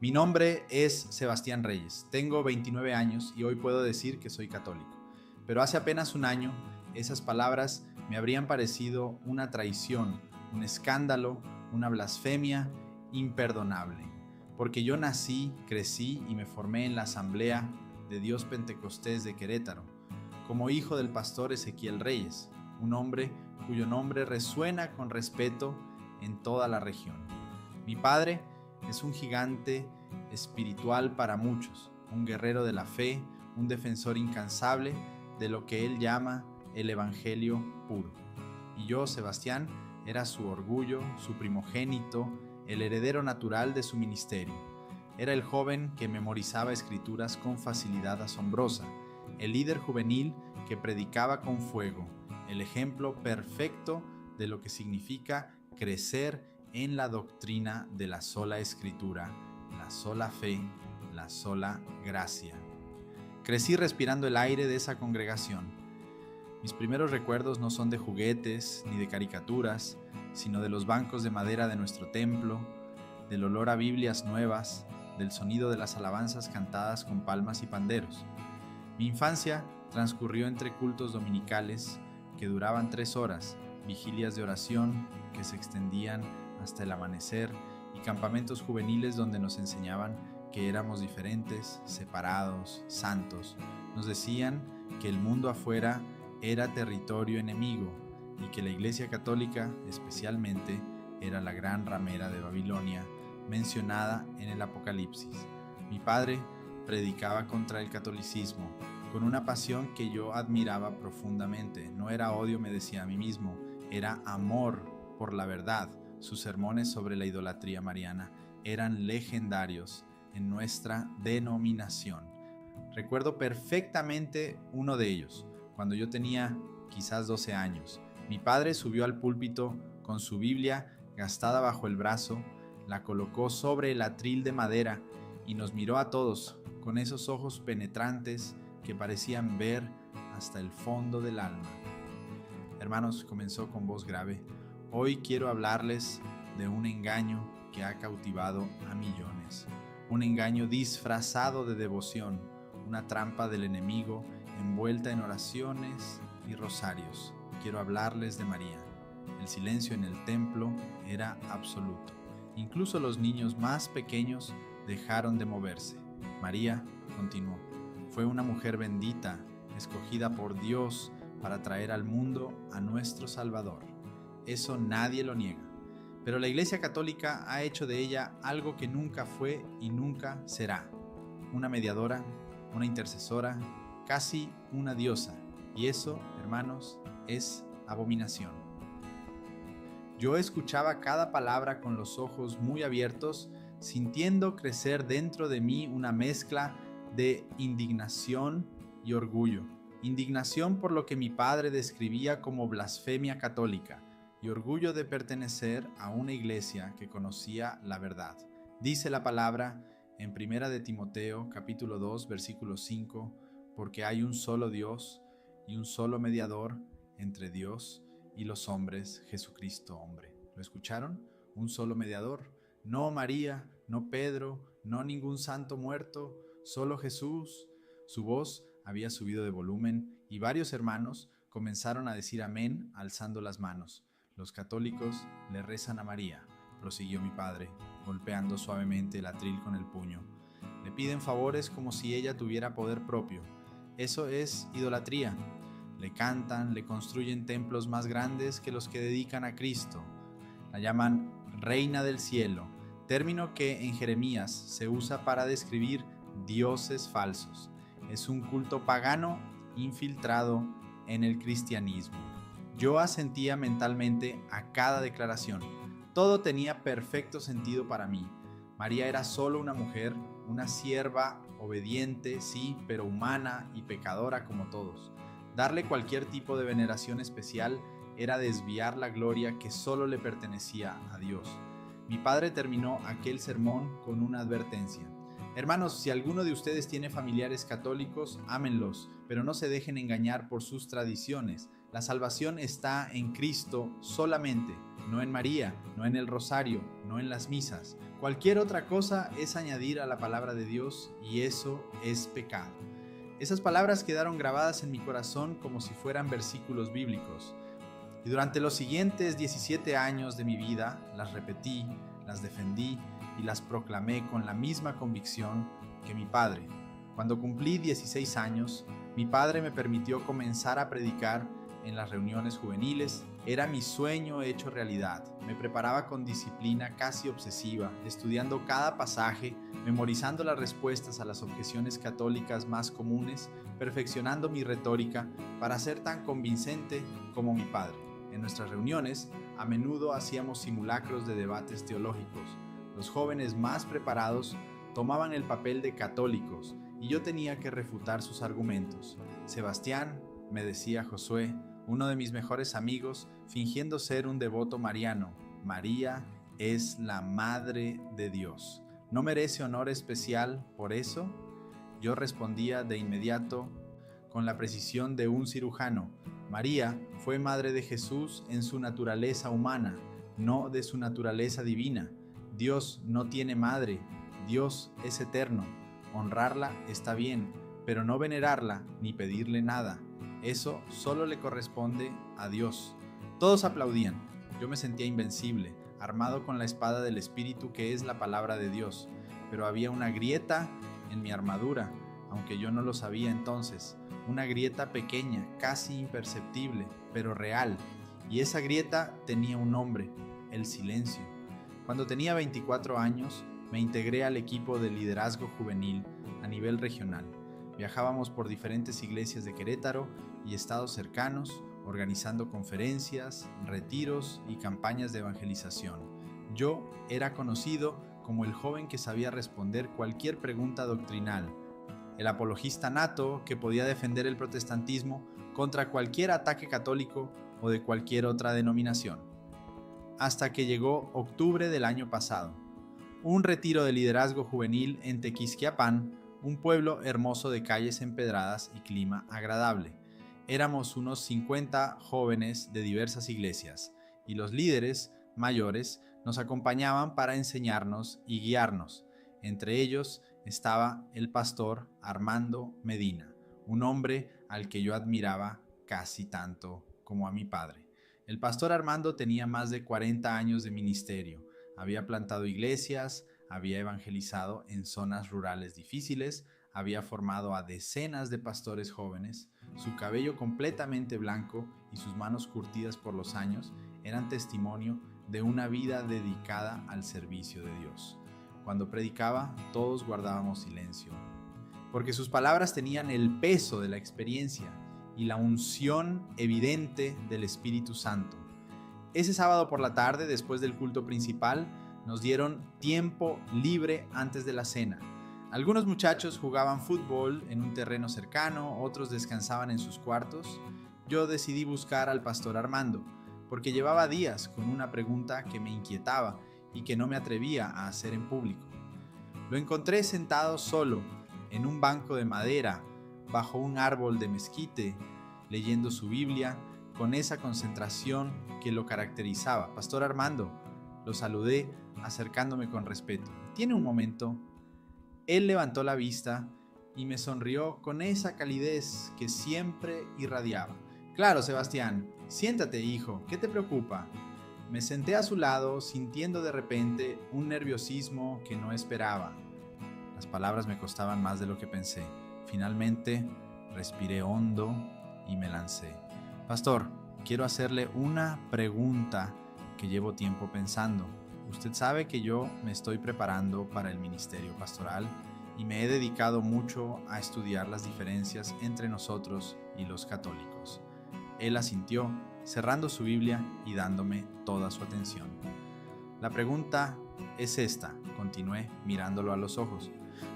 Mi nombre es Sebastián Reyes, tengo 29 años y hoy puedo decir que soy católico. Pero hace apenas un año, esas palabras me habrían parecido una traición, un escándalo, una blasfemia imperdonable. Porque yo nací, crecí y me formé en la Asamblea de Dios Pentecostés de Querétaro, como hijo del pastor Ezequiel Reyes, un hombre cuyo nombre resuena con respeto en toda la región. Mi padre es un gigante espiritual para muchos, un guerrero de la fe, un defensor incansable de lo que él llama el Evangelio puro. Y yo, Sebastián, era su orgullo, su primogénito, el heredero natural de su ministerio. Era el joven que memorizaba escrituras con facilidad asombrosa, el líder juvenil que predicaba con fuego, el ejemplo perfecto de lo que significa crecer en la doctrina de la sola escritura, la sola fe, la sola gracia. Crecí respirando el aire de esa congregación. Mis primeros recuerdos no son de juguetes ni de caricaturas, sino de los bancos de madera de nuestro templo, del olor a Biblias nuevas, del sonido de las alabanzas cantadas con palmas y panderos. Mi infancia transcurrió entre cultos dominicales que duraban 3 horas, vigilias de oración que se extendían hasta el amanecer y campamentos juveniles donde nos enseñaban que éramos diferentes, separados, santos. Nos decían que el mundo afuera era territorio enemigo y que la Iglesia Católica, especialmente, era la gran ramera de Babilonia mencionada en el Apocalipsis. Mi padre predicaba contra el catolicismo con una pasión que yo admiraba profundamente. No era odio, me decía a mí mismo, era amor por la verdad. Sus sermones sobre la idolatría mariana eran legendarios en nuestra denominación. Recuerdo perfectamente uno de ellos, cuando yo tenía quizás 12 años. Mi padre subió al púlpito con su Biblia gastada bajo el brazo, la colocó sobre el atril de madera y nos miró a todos con esos ojos penetrantes que parecían ver hasta el fondo del alma. Hermanos, comenzó con voz grave. Hoy quiero hablarles de un engaño que ha cautivado a millones. Un engaño disfrazado de devoción, una trampa del enemigo envuelta en oraciones y rosarios. Quiero hablarles de María. El silencio en el templo era absoluto. Incluso los niños más pequeños dejaron de moverse. María, continuó, fue una mujer bendita, escogida por Dios para traer al mundo a nuestro Salvador. Eso nadie lo niega. Pero la Iglesia Católica ha hecho de ella algo que nunca fue y nunca será. Una mediadora, una intercesora, casi una diosa. Y eso, hermanos, es abominación. Yo escuchaba cada palabra con los ojos muy abiertos, sintiendo crecer dentro de mí una mezcla de indignación y orgullo. Indignación por lo que mi padre describía como blasfemia católica y orgullo de pertenecer a una iglesia que conocía la verdad. Dice la palabra en 1 de Timoteo, capítulo 2, versículo 5, porque hay un solo Dios y un solo mediador entre Dios y los hombres, Jesucristo hombre. ¿Lo escucharon? Un solo mediador. No María, no Pedro, no ningún santo muerto, solo Jesús. Su voz había subido de volumen y varios hermanos comenzaron a decir amén alzando las manos. Los católicos le rezan a María, prosiguió mi padre, golpeando suavemente el atril con el puño. Le piden favores como si ella tuviera poder propio. Eso es idolatría. Le cantan, le construyen templos más grandes que los que dedican a Cristo. La llaman Reina del Cielo, término que en Jeremías se usa para describir dioses falsos. Es un culto pagano infiltrado en el cristianismo. Yo asentía mentalmente a cada declaración. Todo tenía perfecto sentido para mí. María era solo una mujer, una sierva obediente, sí, pero humana y pecadora como todos. Darle cualquier tipo de veneración especial era desviar la gloria que solo le pertenecía a Dios. Mi padre terminó aquel sermón con una advertencia. Hermanos, si alguno de ustedes tiene familiares católicos, ámenlos, pero no se dejen engañar por sus tradiciones. La salvación está en Cristo solamente. no en María, no en el rosario, no en las misas. Cualquier otra cosa es añadir a la palabra de Dios y eso es pecado. Esas palabras quedaron grabadas en mi corazón como si fueran versículos bíblicos. Y durante los siguientes 17 años de mi vida las repetí, las defendí y las proclamé con la misma convicción que mi padre. Cuando cumplí 16 años, mi padre me permitió comenzar a predicar en las reuniones juveniles. Era mi sueño hecho realidad. Me preparaba con disciplina casi obsesiva, estudiando cada pasaje, memorizando las respuestas a las objeciones católicas más comunes, perfeccionando mi retórica para ser tan convincente como mi padre. En nuestras reuniones, a menudo hacíamos simulacros de debates teológicos. Los jóvenes más preparados tomaban el papel de católicos y yo tenía que refutar sus argumentos. Sebastián, me decía Josué, uno de mis mejores amigos, fingiendo ser un devoto mariano, María es la Madre de Dios. ¿No merece honor especial por eso? Yo respondía de inmediato con la precisión de un cirujano. María fue madre de Jesús en su naturaleza humana, no de su naturaleza divina. Dios no tiene madre, Dios es eterno. Honrarla está bien, pero no venerarla ni pedirle nada. Eso solo le corresponde a Dios. Todos aplaudían. Yo me sentía invencible, armado con la espada del Espíritu que es la palabra de Dios. Pero había una grieta en mi armadura, aunque yo no lo sabía entonces. Una grieta pequeña, casi imperceptible, pero real. Y esa grieta tenía un nombre: el silencio. Cuando tenía 24 años, me integré al equipo de liderazgo juvenil a nivel regional. Viajábamos por diferentes iglesias de Querétaro y estados cercanos, organizando conferencias, retiros y campañas de evangelización. Yo era conocido como el joven que sabía responder cualquier pregunta doctrinal, el apologista nato que podía defender el protestantismo contra cualquier ataque católico o de cualquier otra denominación. Hasta que llegó octubre del año pasado, un retiro de liderazgo juvenil en Tequisquiapan, un pueblo hermoso de calles empedradas y clima agradable. Éramos unos 50 jóvenes de diversas iglesias y los líderes mayores nos acompañaban para enseñarnos y guiarnos. Entre ellos estaba el pastor Armando Medina, un hombre al que yo admiraba casi tanto como a mi padre. El pastor Armando tenía más de 40 años de ministerio, había plantado iglesias, había evangelizado en zonas rurales difíciles, había formado a decenas de pastores jóvenes. Su cabello completamente blanco y sus manos curtidas por los años eran testimonio de una vida dedicada al servicio de Dios. Cuando predicaba, todos guardábamos silencio, porque sus palabras tenían el peso de la experiencia y la unción evidente del Espíritu Santo. Ese sábado por la tarde, después del culto principal, nos dieron tiempo libre antes de la cena. Algunos muchachos jugaban fútbol en un terreno cercano, otros descansaban en sus cuartos. Yo decidí buscar al pastor Armando, porque llevaba días con una pregunta que me inquietaba y que no me atrevía a hacer en público. Lo encontré sentado solo, en un banco de madera, bajo un árbol de mezquite, leyendo su Biblia, con esa concentración que lo caracterizaba. Pastor Armando, lo saludé acercándome con respeto. ¿Tiene un momento? Él levantó la vista y me sonrió con esa calidez que siempre irradiaba. Claro, Sebastián, siéntate, hijo, ¿qué te preocupa? Me senté a su lado, sintiendo de repente un nerviosismo que no esperaba. Las palabras me costaban más de lo que pensé. Finalmente, respiré hondo y me lancé. Pastor, quiero hacerle una pregunta que llevo tiempo pensando. Usted sabe que yo me estoy preparando para el ministerio pastoral y me he dedicado mucho a estudiar las diferencias entre nosotros y los católicos. Él asintió, cerrando su Biblia y dándome toda su atención. La pregunta es esta, continué mirándolo a los ojos.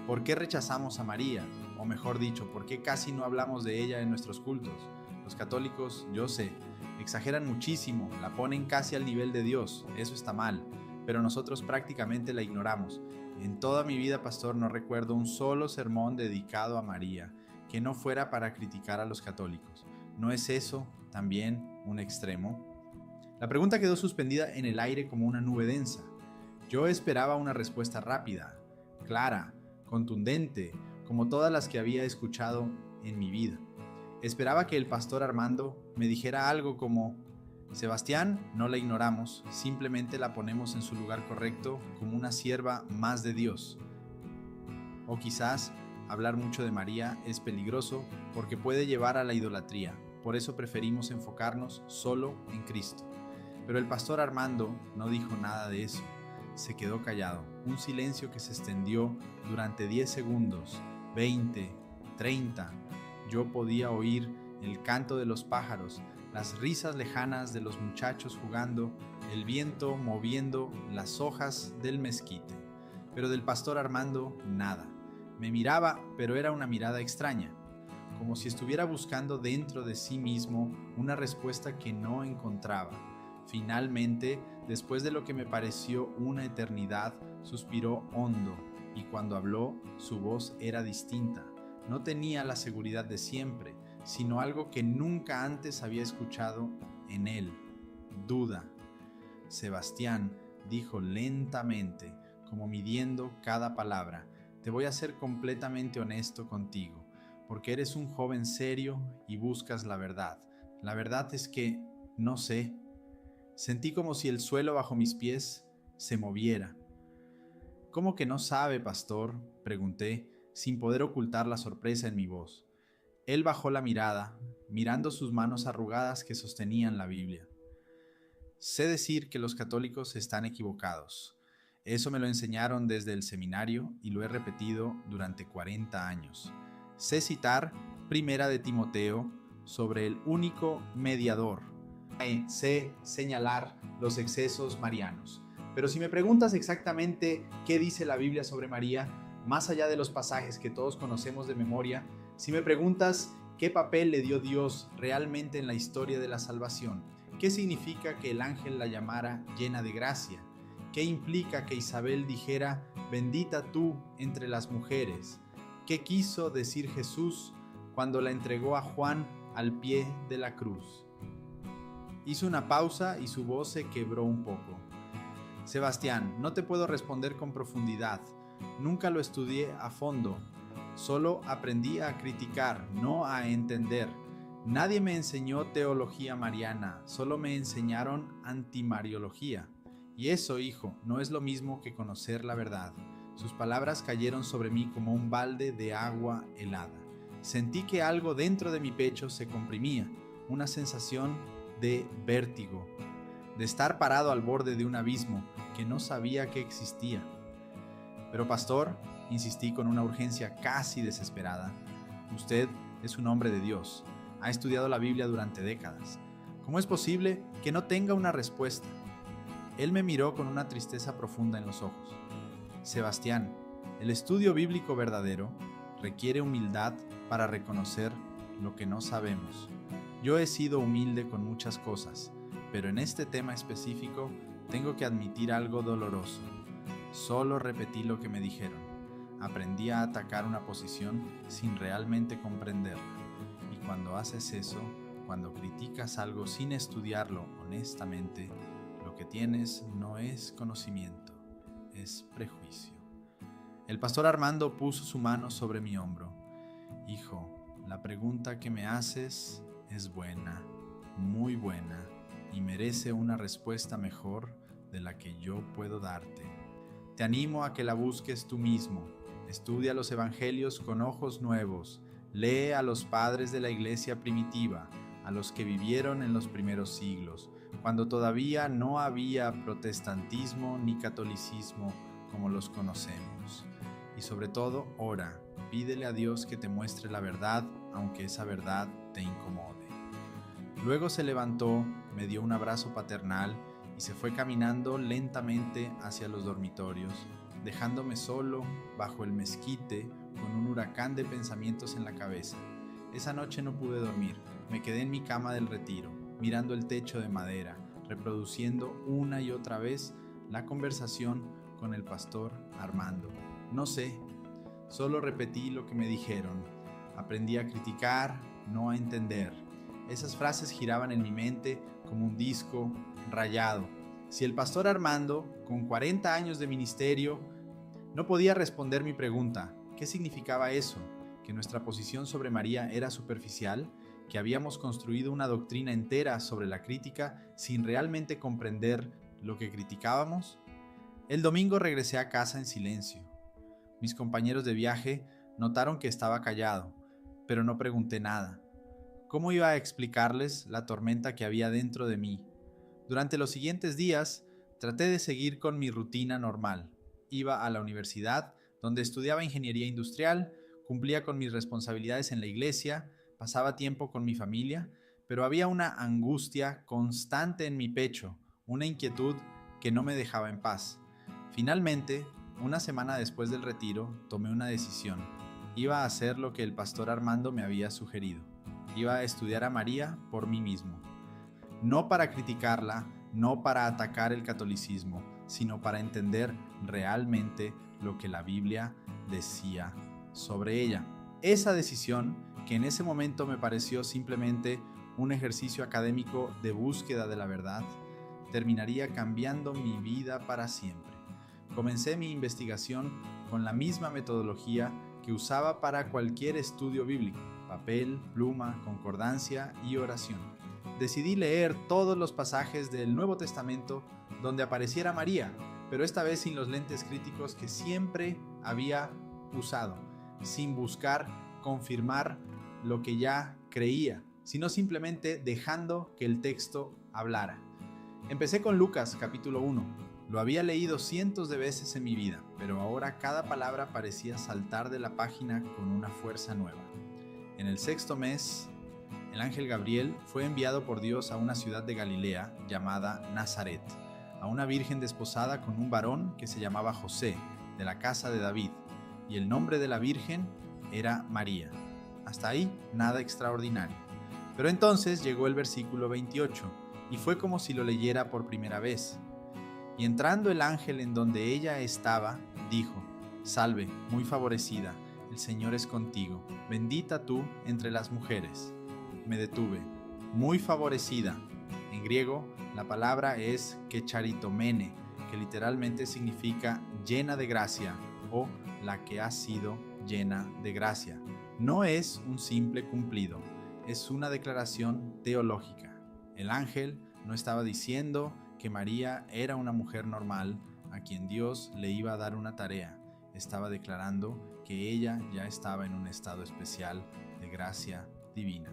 ¿Por qué rechazamos a María? O mejor dicho, ¿por qué casi no hablamos de ella en nuestros cultos? Los católicos, yo sé, exageran muchísimo, la ponen casi al nivel de Dios, eso está mal, pero nosotros prácticamente la ignoramos. En toda mi vida, pastor, no recuerdo un solo sermón dedicado a María que no fuera para criticar a los católicos. ¿No es eso también un extremo? La pregunta quedó suspendida en el aire como una nube densa. Yo esperaba una respuesta rápida, clara, contundente, como todas las que había escuchado en mi vida. Esperaba que el pastor Armando me dijera algo como: Sebastián, no la ignoramos, simplemente la ponemos en su lugar correcto como una sierva más de Dios. O quizás hablar mucho de María es peligroso porque puede llevar a la idolatría, por eso preferimos enfocarnos solo en Cristo. Pero el pastor Armando no dijo nada de eso, se quedó callado, un silencio que se extendió durante 10 segundos, 20, 30. Yo podía oír el canto de los pájaros, las risas lejanas de los muchachos jugando, el viento moviendo las hojas del mezquite. Pero del pastor Armando, nada. Me miraba, pero era una mirada extraña, como si estuviera buscando dentro de sí mismo una respuesta que no encontraba. Finalmente, después de lo que me pareció una eternidad, suspiró hondo, y cuando habló, su voz era distinta. No tenía la seguridad de siempre, sino algo que nunca antes había escuchado en él: duda. Sebastián, dijo lentamente, como midiendo cada palabra, te voy a ser completamente honesto contigo, porque eres un joven serio y buscas la verdad. La verdad es que no sé. Sentí como si el suelo bajo mis pies se moviera. ¿Cómo que no sabe, pastor?, pregunté, sin poder ocultar la sorpresa en mi voz. Él bajó la mirada, mirando sus manos arrugadas que sostenían la Biblia. Sé decir que los católicos están equivocados. Eso me lo enseñaron desde el seminario y lo he repetido durante 40 años. Sé citar Primera de Timoteo sobre el único mediador. Sé señalar los excesos marianos. Pero si me preguntas exactamente qué dice la Biblia sobre María, más allá de los pasajes que todos conocemos de memoria, si me preguntas qué papel le dio Dios realmente en la historia de la salvación, qué significa que el ángel la llamara llena de gracia, qué implica que Isabel dijera bendita tú entre las mujeres, qué quiso decir Jesús cuando la entregó a Juan al pie de la cruz. Hizo una pausa y su voz se quebró un poco. Sebastián, no te puedo responder con profundidad. Nunca lo estudié a fondo. Solo aprendí a criticar, no a entender. Nadie me enseñó teología mariana, solo me enseñaron antimariología. Y eso, hijo, no es lo mismo que conocer la verdad. Sus palabras cayeron sobre mí como un balde de agua helada. Sentí que algo dentro de mi pecho se comprimía, una sensación de vértigo, de estar parado al borde de un abismo que no sabía que existía. Pero pastor, insistí con una urgencia casi desesperada, usted es un hombre de Dios, ha estudiado la Biblia durante décadas. ¿Cómo es posible que no tenga una respuesta? Él me miró con una tristeza profunda en los ojos. Sebastián, el estudio bíblico verdadero requiere humildad para reconocer lo que no sabemos. Yo he sido humilde con muchas cosas, pero en este tema específico tengo que admitir algo doloroso. Solo repetí lo que me dijeron. Aprendí a atacar una posición sin realmente comprenderla. Y cuando haces eso, cuando criticas algo sin estudiarlo honestamente, lo que tienes no es conocimiento, es prejuicio. El pastor Armando puso su mano sobre mi hombro. Hijo, la pregunta que me haces es buena, muy buena, y merece una respuesta mejor de la que yo puedo darte. Te animo a que la busques tú mismo. Estudia los evangelios con ojos nuevos. Lee a los padres de la iglesia primitiva, a los que vivieron en los primeros siglos, cuando todavía no había protestantismo ni catolicismo como los conocemos. Y sobre todo, ora, pídele a Dios que te muestre la verdad, aunque esa verdad te incomode. Luego se levantó, me dio un abrazo paternal y se fue caminando lentamente hacia los dormitorios, dejándome solo bajo el mezquite con un huracán de pensamientos en la cabeza. Esa noche no pude dormir, me quedé en mi cama del retiro, mirando el techo de madera, reproduciendo una y otra vez la conversación con el pastor Armando. No sé, solo repetí lo que me dijeron. Aprendí a criticar, no a entender. Esas frases giraban en mi mente como un disco rayado. Si el pastor Armando, con 40 años de ministerio, no podía responder mi pregunta, ¿qué significaba eso? ¿Que nuestra posición sobre María era superficial? ¿Que habíamos construido una doctrina entera sobre la crítica sin realmente comprender lo que criticábamos? El domingo regresé a casa en silencio. Mis compañeros de viaje notaron que estaba callado, pero no pregunté nada. ¿Cómo iba a explicarles la tormenta que había dentro de mí? Durante los siguientes días, traté de seguir con mi rutina normal. Iba a la universidad, donde estudiaba ingeniería industrial, cumplía con mis responsabilidades en la iglesia, pasaba tiempo con mi familia, pero había una angustia constante en mi pecho, una inquietud que no me dejaba en paz. Finalmente, una semana después del retiro, tomé una decisión. Iba a hacer lo que el pastor Armando me había sugerido. Iba a estudiar a María por mí mismo. No para criticarla, no para atacar el catolicismo, sino para entender realmente lo que la Biblia decía sobre ella. Esa decisión, que en ese momento me pareció simplemente un ejercicio académico de búsqueda de la verdad, terminaría cambiando mi vida para siempre. Comencé mi investigación con la misma metodología que usaba para cualquier estudio bíblico: papel, pluma, concordancia y oración. Decidí leer todos los pasajes del Nuevo Testamento donde apareciera María, pero esta vez sin los lentes críticos que siempre había usado, sin buscar confirmar lo que ya creía, sino simplemente dejando que el texto hablara. Empecé con Lucas capítulo 1. Lo había leído cientos de veces en mi vida, pero ahora cada palabra parecía saltar de la página con una fuerza nueva. En el 6º mes, el ángel Gabriel fue enviado por Dios a una ciudad de Galilea llamada Nazaret, a una virgen desposada con un varón que se llamaba José, de la casa de David, y el nombre de la virgen era María. Hasta ahí, nada extraordinario. Pero entonces llegó el versículo 28, y fue como si lo leyera por primera vez. Y entrando el ángel en donde ella estaba, dijo: Salve, muy favorecida, el Señor es contigo, bendita tú entre las mujeres. Me detuve. Muy favorecida. En griego, la palabra es kecharitomene, que literalmente significa llena de gracia o la que ha sido llena de gracia. No es un simple cumplido, es una declaración teológica. El ángel no estaba diciendo que María era una mujer normal a quien Dios le iba a dar una tarea. Estaba declarando que ella ya estaba en un estado especial de gracia divina.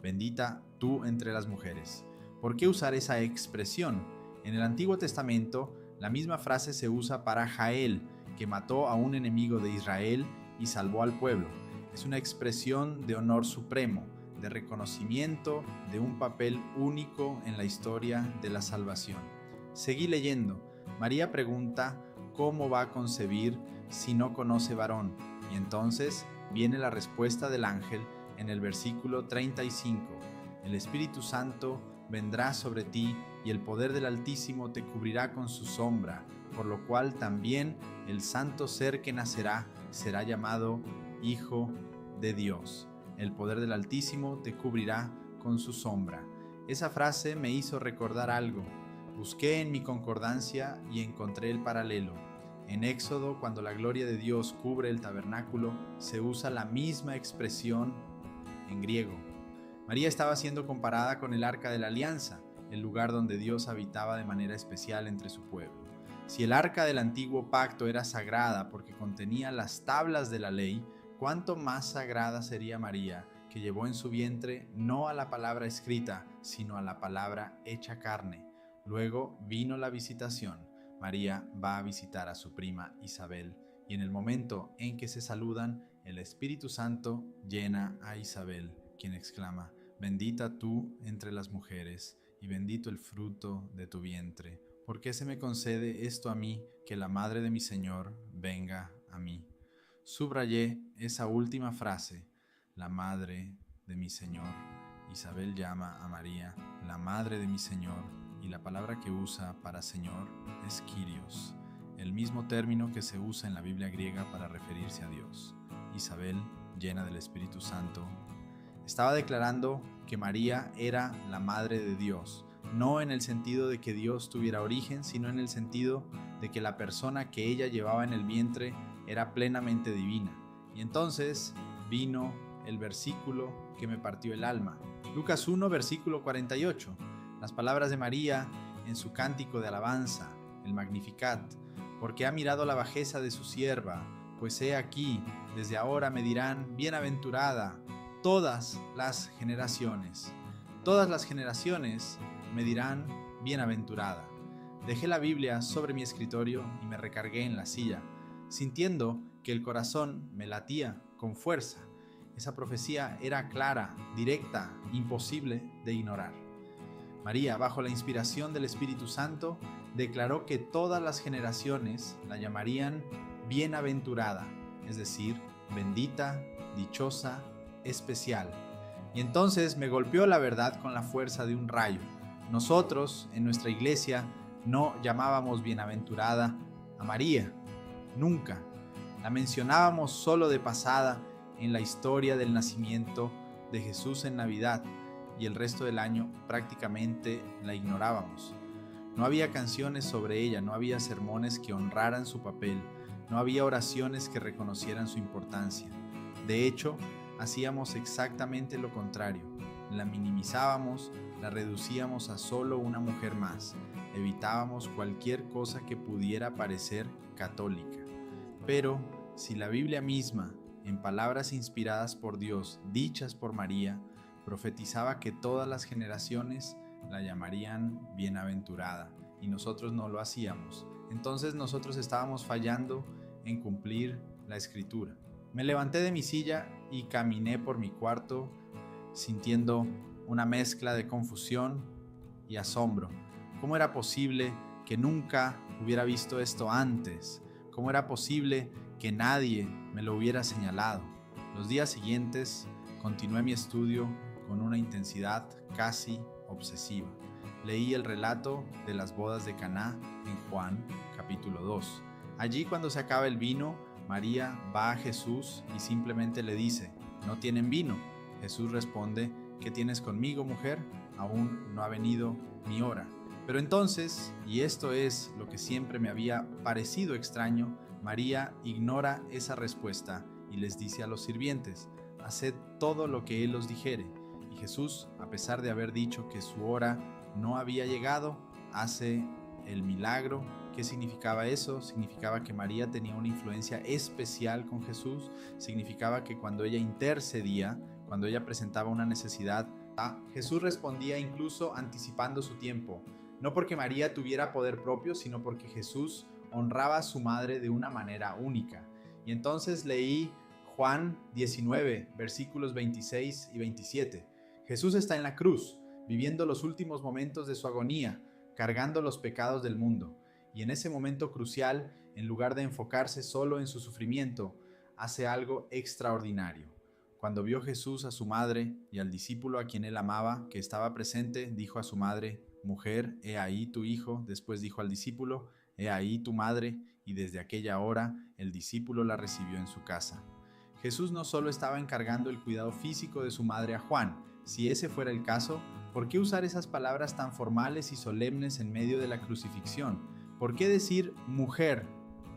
Bendita tú entre las mujeres. ¿Por qué usar esa expresión? En el Antiguo Testamento, la misma frase se usa para Jael, que mató a un enemigo de Israel y salvó al pueblo. Es una expresión de honor supremo, de reconocimiento de un papel único en la historia de la salvación. Seguí leyendo. María pregunta cómo va a concebir si no conoce varón, y entonces viene la respuesta del ángel en el versículo 35. El Espíritu Santo vendrá sobre ti y el poder del Altísimo te cubrirá con su sombra, por lo cual también el santo ser que nacerá será llamado Hijo de Dios. El poder del Altísimo te cubrirá con su sombra. Esa frase me hizo recordar algo. Busqué en mi concordancia y encontré el paralelo. En Éxodo, cuando la gloria de Dios cubre el tabernáculo, se usa la misma expresión en griego. María estaba siendo comparada con el Arca de la Alianza, el lugar donde Dios habitaba de manera especial entre su pueblo. Si el Arca del Antiguo Pacto era sagrada porque contenía las tablas de la ley, ¿cuánto más sagrada sería María, que llevó en su vientre no a la palabra escrita, sino a la palabra hecha carne? Luego vino la visitación. María va a visitar a su prima Isabel, y en el momento en que se saludan, el Espíritu Santo llena a Isabel, quien exclama: Bendita tú entre las mujeres, y bendito el fruto de tu vientre. ¿Por qué se me concede esto a mí, que la madre de mi Señor venga a mí? Subrayé esa última frase, la madre de mi Señor. Isabel llama a María la madre de mi Señor, y la palabra que usa para Señor es Kyrios, el mismo término que se usa en la Biblia griega para referirse a Dios. Isabel, llena del Espíritu Santo, Estaba declarando que María era la Madre de Dios, no en el sentido de que Dios tuviera origen, sino en el sentido de que la persona que ella llevaba en el vientre era plenamente divina. Y entonces vino el versículo que me partió el alma. Lucas 1, versículo 48. Las palabras de María en su cántico de alabanza, el Magnificat, porque ha mirado la bajeza de su sierva, pues he aquí, desde ahora me dirán, bienaventurada, todas las generaciones. Todas las generaciones me dirán, bienaventurada. Dejé la Biblia sobre mi escritorio y me recargué en la silla, sintiendo que el corazón me latía con fuerza. Esa profecía era clara, directa, imposible de ignorar. María, bajo la inspiración del Espíritu Santo, declaró que todas las generaciones la llamarían bienaventurada, es decir, bendita, dichosa, especial. Y entonces me golpeó la verdad con la fuerza de un rayo. Nosotros, en nuestra iglesia, no llamábamos bienaventurada a María, nunca. La mencionábamos solo de pasada en la historia del nacimiento de Jesús en Navidad, y el resto del año prácticamente la ignorábamos. No había canciones sobre ella, no había sermones que honraran su papel, no había oraciones que reconocieran su importancia. De hecho, hacíamos exactamente lo contrario. La minimizábamos, la reducíamos a solo una mujer más. Evitábamos cualquier cosa que pudiera parecer católica. Pero si la Biblia misma, en palabras inspiradas por Dios, dichas por María, profetizaba que todas las generaciones la llamarían bienaventurada, y nosotros no lo hacíamos, entonces nosotros estábamos fallando en cumplir la Escritura. Me levanté de mi silla y caminé por mi cuarto sintiendo una mezcla de confusión y asombro. ¿Cómo era posible que nunca hubiera visto esto antes? ¿Cómo era posible que nadie me lo hubiera señalado? Los días siguientes continué mi estudio con una intensidad casi obsesiva. Leí el relato de las bodas de Caná en Juan, capítulo 2. Allí, cuando se acaba el vino, María va a Jesús y simplemente le dice: «¿No tienen vino?». Jesús responde: «¿Qué tienes conmigo, mujer? Aún no ha venido mi hora». Pero entonces, y esto es lo que siempre me había parecido extraño, María ignora esa respuesta y les dice a los sirvientes: «Haced todo lo que Él os dijere». Y Jesús, a pesar de haber dicho que su hora no había llegado, hace el milagro. ¿Qué significaba eso? Significaba que María tenía una influencia especial con Jesús. Significaba que cuando ella intercedía, cuando ella presentaba una necesidad, Jesús respondía incluso anticipando su tiempo. No porque María tuviera poder propio, sino porque Jesús honraba a su madre de una manera única. Y entonces leí Juan 19, versículos 26 y 27. Jesús está en la cruz, viviendo los últimos momentos de su agonía, cargando los pecados del mundo. Y en ese momento crucial, en lugar de enfocarse solo en su sufrimiento, hace algo extraordinario. Cuando vio Jesús a su madre y al discípulo a quien él amaba, que estaba presente, dijo a su madre: «Mujer, he ahí tu hijo». Después dijo al discípulo: «He ahí tu madre», y desde aquella hora el discípulo la recibió en su casa. Jesús no solo estaba encargando el cuidado físico de su madre a Juan. Si ese fuera el caso, ¿por qué usar esas palabras tan formales y solemnes en medio de la crucifixión? ¿Por qué decir: «Mujer,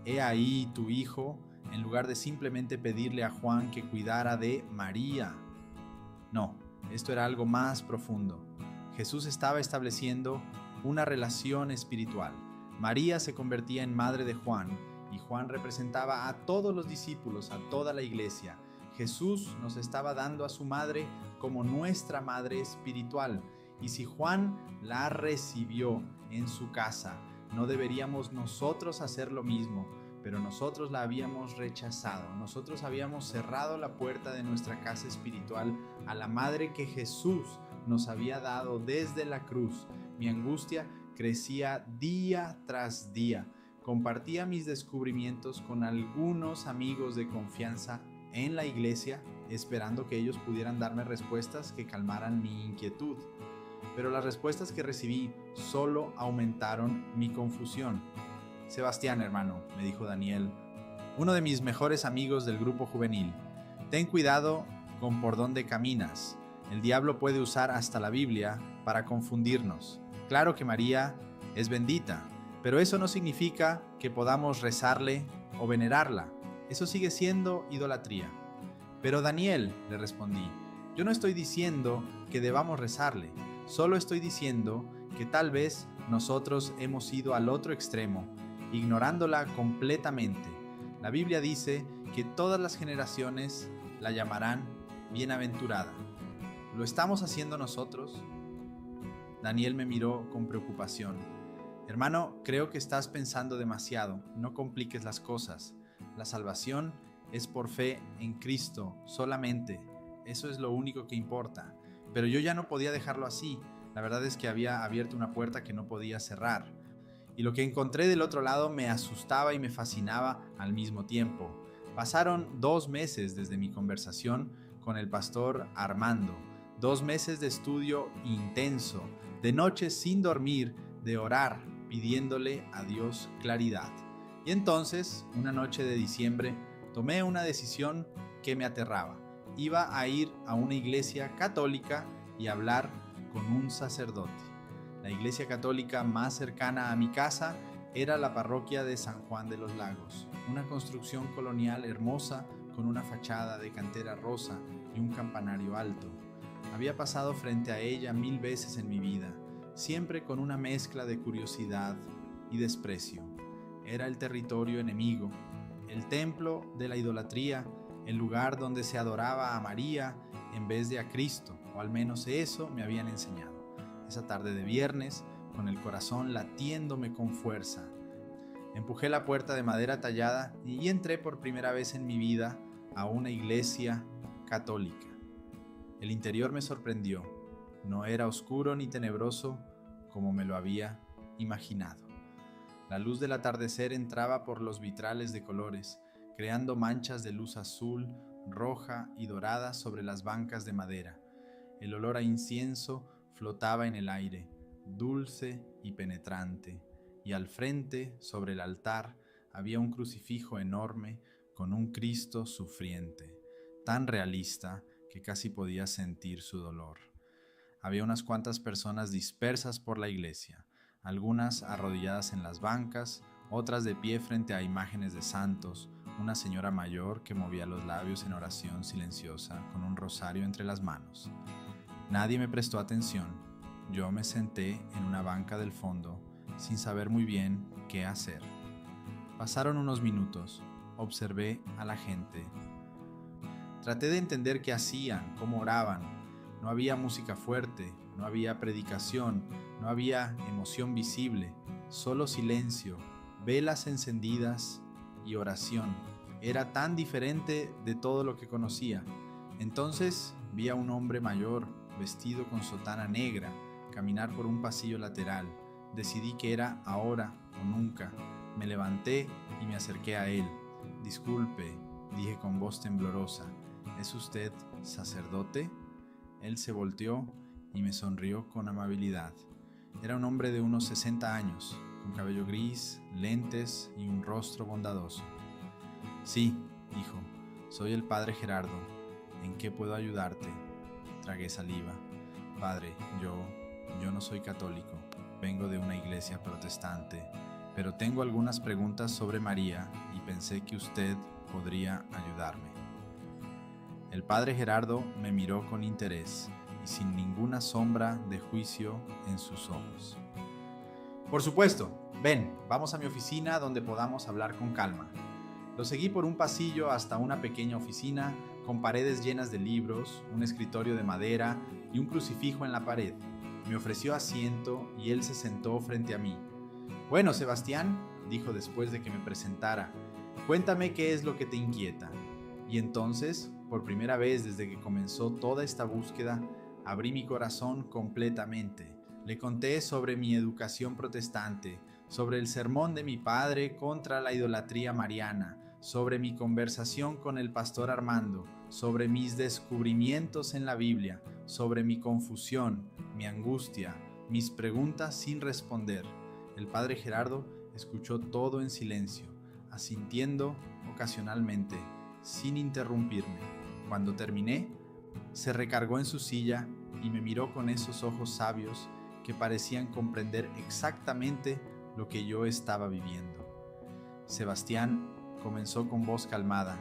he ahí tu hijo», en lugar de simplemente pedirle a Juan que cuidara de María? No, esto era algo más profundo. Jesús estaba estableciendo una relación espiritual. María se convertía en madre de Juan, y Juan representaba a todos los discípulos, a toda la iglesia. Jesús nos estaba dando a su madre como nuestra madre espiritual, y si Juan la recibió en su casa, ¿no deberíamos nosotros hacer lo mismo? Pero nosotros la habíamos rechazado, nosotros habíamos cerrado la puerta de nuestra casa espiritual a la madre que Jesús nos había dado desde la cruz. Mi angustia crecía día tras día. Compartía mis descubrimientos con algunos amigos de confianza en la iglesia, esperando que ellos pudieran darme respuestas que calmaran mi inquietud. Pero las respuestas que recibí solo aumentaron mi confusión. «Sebastián, hermano», me dijo Daniel, uno de mis mejores amigos del grupo juvenil, «ten cuidado con por dónde caminas. El diablo puede usar hasta la Biblia para confundirnos. Claro que María es bendita, pero eso no significa que podamos rezarle o venerarla. Eso sigue siendo idolatría. Pero Daniel, le respondí, yo no estoy diciendo que debamos rezarle, solo estoy diciendo que tal vez nosotros hemos ido al otro extremo, ignorándola completamente. La Biblia dice que todas las generaciones la llamarán bienaventurada. ¿Lo estamos haciendo nosotros? Daniel me miró con preocupación. Hermano, creo que estás pensando demasiado. No compliques las cosas. La salvación es por fe en Cristo solamente. Eso es lo único que importa. Pero yo ya no podía dejarlo así. La verdad es que había abierto una puerta que no podía cerrar. Y lo que encontré del otro lado me asustaba y me fascinaba al mismo tiempo. Pasaron 2 meses desde mi conversación con el pastor Armando. 2 meses de estudio intenso, de noches sin dormir, de orar, pidiéndole a Dios claridad. Y entonces, una noche de diciembre, tomé una decisión que me aterraba. Iba a ir a una iglesia católica y hablar con un sacerdote. La iglesia católica más cercana a mi casa era la parroquia de San Juan de los Lagos, una construcción colonial hermosa con una fachada de cantera rosa y un campanario alto. Había pasado frente a ella 1000 veces en mi vida, siempre con una mezcla de curiosidad y desprecio. Era el territorio enemigo, el templo de la idolatría, el lugar donde se adoraba a María en vez de a Cristo, o al menos eso me habían enseñado. Esa tarde de viernes, con el corazón latiéndome con fuerza, empujé la puerta de madera tallada y entré por primera vez en mi vida a una iglesia católica. El interior me sorprendió. No era oscuro ni tenebroso como me lo había imaginado. La luz del atardecer entraba por los vitrales de colores, creando manchas de luz azul, roja y dorada sobre las bancas de madera. El olor a incienso flotaba en el aire, dulce y penetrante, y al frente, sobre el altar, había un crucifijo enorme con un Cristo sufriente, tan realista que casi podía sentir su dolor. Había unas cuantas personas dispersas por la iglesia, algunas arrodilladas en las bancas, otras de pie frente a imágenes de santos, una señora mayor que movía los labios en oración silenciosa con un rosario entre las manos. Nadie me prestó atención. Yo me senté en una banca del fondo, sin saber muy bien qué hacer. Pasaron unos minutos, observé a la gente. Traté de entender qué hacían, cómo oraban. No había música fuerte, no había predicación, no había emoción visible, solo silencio, velas encendidas y oración. Era tan diferente de todo lo que conocía. Entonces vi a un hombre mayor, vestido con sotana negra, caminar por un pasillo lateral. Decidí que era ahora o nunca. Me levanté y me acerqué a él. «Disculpe», dije con voz temblorosa, «¿es usted sacerdote?». Él se volteó y me sonrió con amabilidad. Era un hombre de unos 60 años, con cabello gris, lentes y un rostro bondadoso. «Sí», dijo, «soy el padre Gerardo. ¿En qué puedo ayudarte?». Tragué saliva. «Padre, yo no soy católico. Vengo de una iglesia protestante, pero tengo algunas preguntas sobre María y pensé que usted podría ayudarme». El padre Gerardo me miró con interés y sin ninguna sombra de juicio en sus ojos. «Por supuesto, ven, vamos a mi oficina donde podamos hablar con calma». Lo seguí por un pasillo hasta una pequeña oficina con paredes llenas de libros, un escritorio de madera y un crucifijo en la pared. Me ofreció asiento y él se sentó frente a mí. «Bueno, Sebastián», dijo después de que me presentara, «cuéntame qué es lo que te inquieta». Y entonces, por primera vez desde que comenzó toda esta búsqueda, abrí mi corazón completamente. Le conté sobre mi educación protestante, sobre el sermón de mi padre contra la idolatría mariana, sobre mi conversación con el pastor Armando, sobre mis descubrimientos en la Biblia, sobre mi confusión, mi angustia, mis preguntas sin responder. El padre Gerardo escuchó todo en silencio, asintiendo ocasionalmente, sin interrumpirme. Cuando terminé, se recargó en su silla y me miró con esos ojos sabios que parecían comprender exactamente lo que yo estaba viviendo. Sebastián comenzó con voz calmada: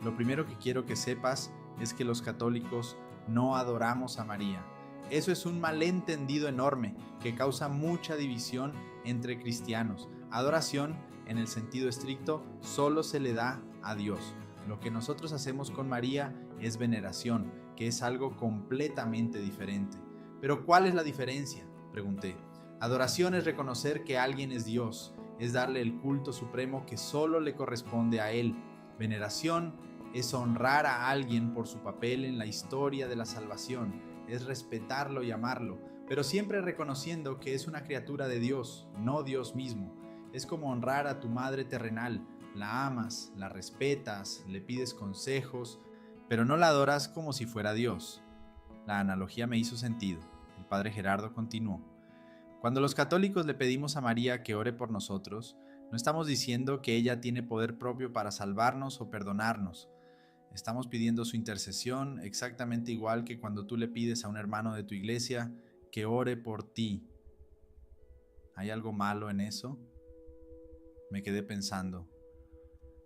lo primero que quiero que sepas es que los católicos no adoramos a María. Eso es un malentendido enorme que causa mucha división entre cristianos. Adoración, en el sentido estricto, solo se le da a Dios. Lo que nosotros hacemos con María es veneración, que es algo completamente diferente. ¿Pero cuál es la diferencia?, pregunté. Adoración es reconocer que alguien es Dios, es darle el culto supremo que solo le corresponde a Él. Veneración es honrar a alguien por su papel en la historia de la salvación, es respetarlo y amarlo, pero siempre reconociendo que es una criatura de Dios, no Dios mismo. Es como honrar a tu madre terrenal: la amas, la respetas, le pides consejos, pero no la adoras como si fuera Dios. La analogía me hizo sentido. El padre Gerardo continuó: cuando los católicos le pedimos a María que ore por nosotros, no estamos diciendo que ella tiene poder propio para salvarnos o perdonarnos. Estamos pidiendo su intercesión, exactamente igual que cuando tú le pides a un hermano de tu iglesia que ore por ti. ¿Hay algo malo en eso? Me quedé pensando.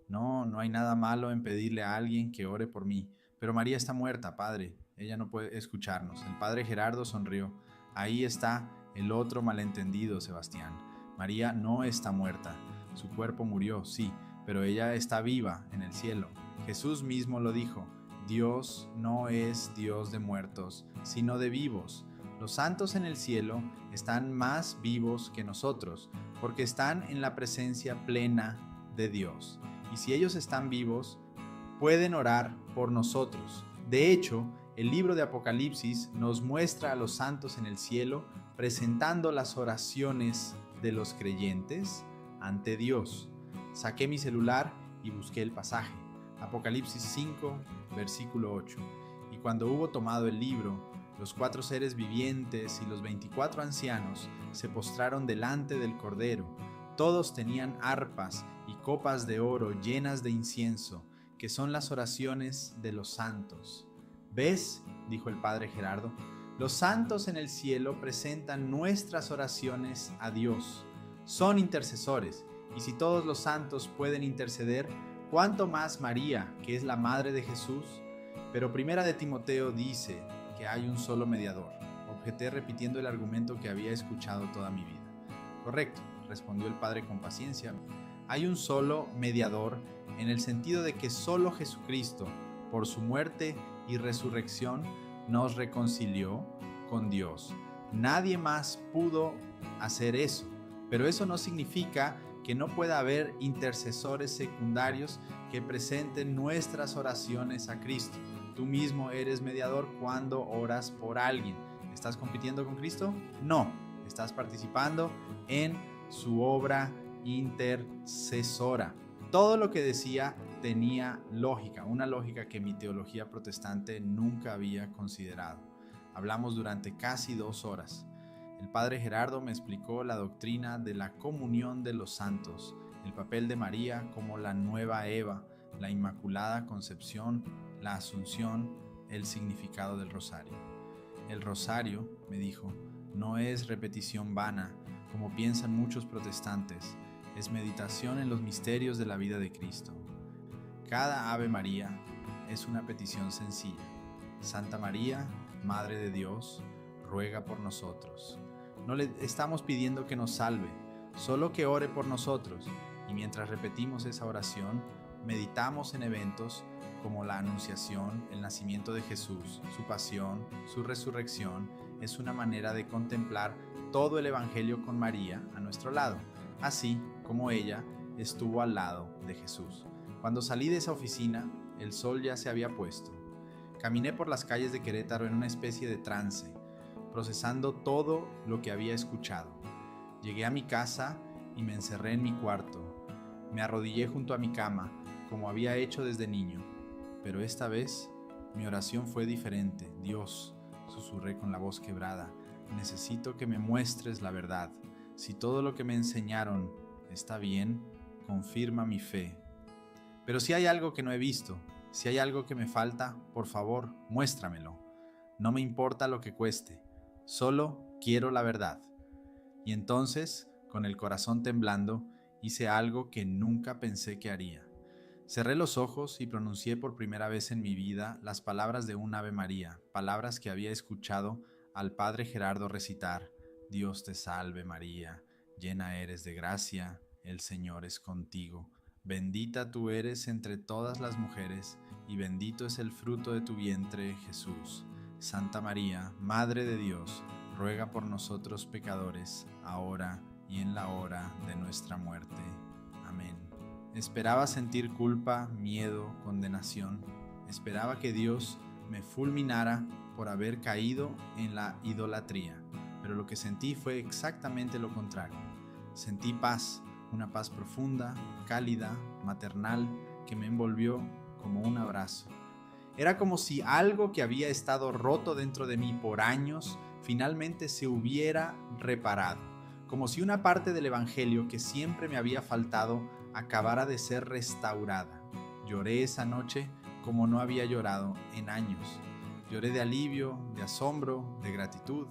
No hay nada malo en pedirle a alguien que ore por mí. Pero María está muerta, padre. Ella no puede escucharnos. El padre Gerardo sonrió. Ahí está el otro malentendido, Sebastián. María no está muerta. Su cuerpo murió, sí, pero ella está viva en el cielo. Jesús mismo lo dijo: Dios no es Dios de muertos, sino de vivos. Los santos en el cielo están más vivos que nosotros, porque están en la presencia plena de Dios. Y si ellos están vivos, pueden orar por nosotros. De hecho, el libro de Apocalipsis nos muestra a los santos en el cielo presentando las oraciones de los creyentes ante Dios. Saqué mi celular y busqué el pasaje. Apocalipsis 5, versículo 8. Y cuando hubo tomado el libro, los 4 seres vivientes y los 24 ancianos se postraron delante del Cordero. Todos tenían arpas y copas de oro llenas de incienso, que son las oraciones de los santos. ¿Ves?, dijo el padre Gerardo. Los santos en el cielo presentan nuestras oraciones a Dios. Son intercesores, y si todos los santos pueden interceder, ¿cuánto más María, que es la madre de Jesús? Pero Primera de Timoteo dice que hay un solo mediador. Objeté repitiendo el argumento que había escuchado toda mi vida. Correcto, respondió el padre con paciencia. Hay un solo mediador en el sentido de que solo Jesucristo, por su muerte y resurrección, nos reconcilió con Dios. Nadie más pudo hacer eso, pero eso no significa que no pueda haber intercesores secundarios que presenten nuestras oraciones a Cristo. Tú mismo eres mediador cuando oras por alguien. ¿Estás compitiendo con Cristo? No, estás participando en su obra intercesora. Todo lo que decía tenía lógica, una lógica que mi teología protestante nunca había considerado. Hablamos durante casi 2 horas. El padre Gerardo me explicó la doctrina de la comunión de los santos, el papel de María como la nueva Eva, la Inmaculada Concepción, la Asunción, el significado del rosario. El rosario, me dijo, no es repetición vana, como piensan muchos protestantes, es meditación en los misterios de la vida de Cristo. Cada Ave María es una petición sencilla. Santa María, Madre de Dios, ruega por nosotros. No le estamos pidiendo que nos salve, solo que ore por nosotros. Y mientras repetimos esa oración, meditamos en eventos como la Anunciación, el nacimiento de Jesús, su pasión, su resurrección. Es una manera de contemplar todo el Evangelio con María a nuestro lado, así como ella estuvo al lado de Jesús. Cuando salí de esa oficina, el sol ya se había puesto. Caminé por las calles de Querétaro en una especie de trance, procesando todo lo que había escuchado. Llegué a mi casa y me encerré en mi cuarto. Me arrodillé junto a mi cama, como había hecho desde niño. Pero esta vez, mi oración fue diferente. Dios, susurré con la voz quebrada, necesito que me muestres la verdad. Si todo lo que me enseñaron está bien, confirma mi fe. Pero si hay algo que no he visto, si hay algo que me falta, por favor, muéstramelo. no me importa lo que cueste, solo quiero la verdad. Y entonces, con el corazón temblando, hice algo que nunca pensé que haría. Cerré los ojos y pronuncié por primera vez en mi vida las palabras de un Ave María, palabras que había escuchado al Padre Gerardo recitar: Dios te salve María, llena eres de gracia, el Señor es contigo. Bendita tú eres entre todas las mujeres, y bendito es el fruto de tu vientre, Jesús. Santa María, Madre de Dios, ruega por nosotros pecadores, ahora y en la hora de nuestra muerte. Amén. Esperaba sentir culpa, miedo, condenación. Esperaba que Dios me fulminara por haber caído en la idolatría. Pero lo que sentí fue exactamente lo contrario. Sentí paz, una paz profunda, cálida, maternal, que me envolvió como un abrazo. Era como si algo que había estado roto dentro de mí por años finalmente se hubiera reparado. Como si una parte del Evangelio que siempre me había faltado acabara de ser restaurada. Lloré esa noche como no había llorado en años. Lloré de alivio, de asombro, de gratitud,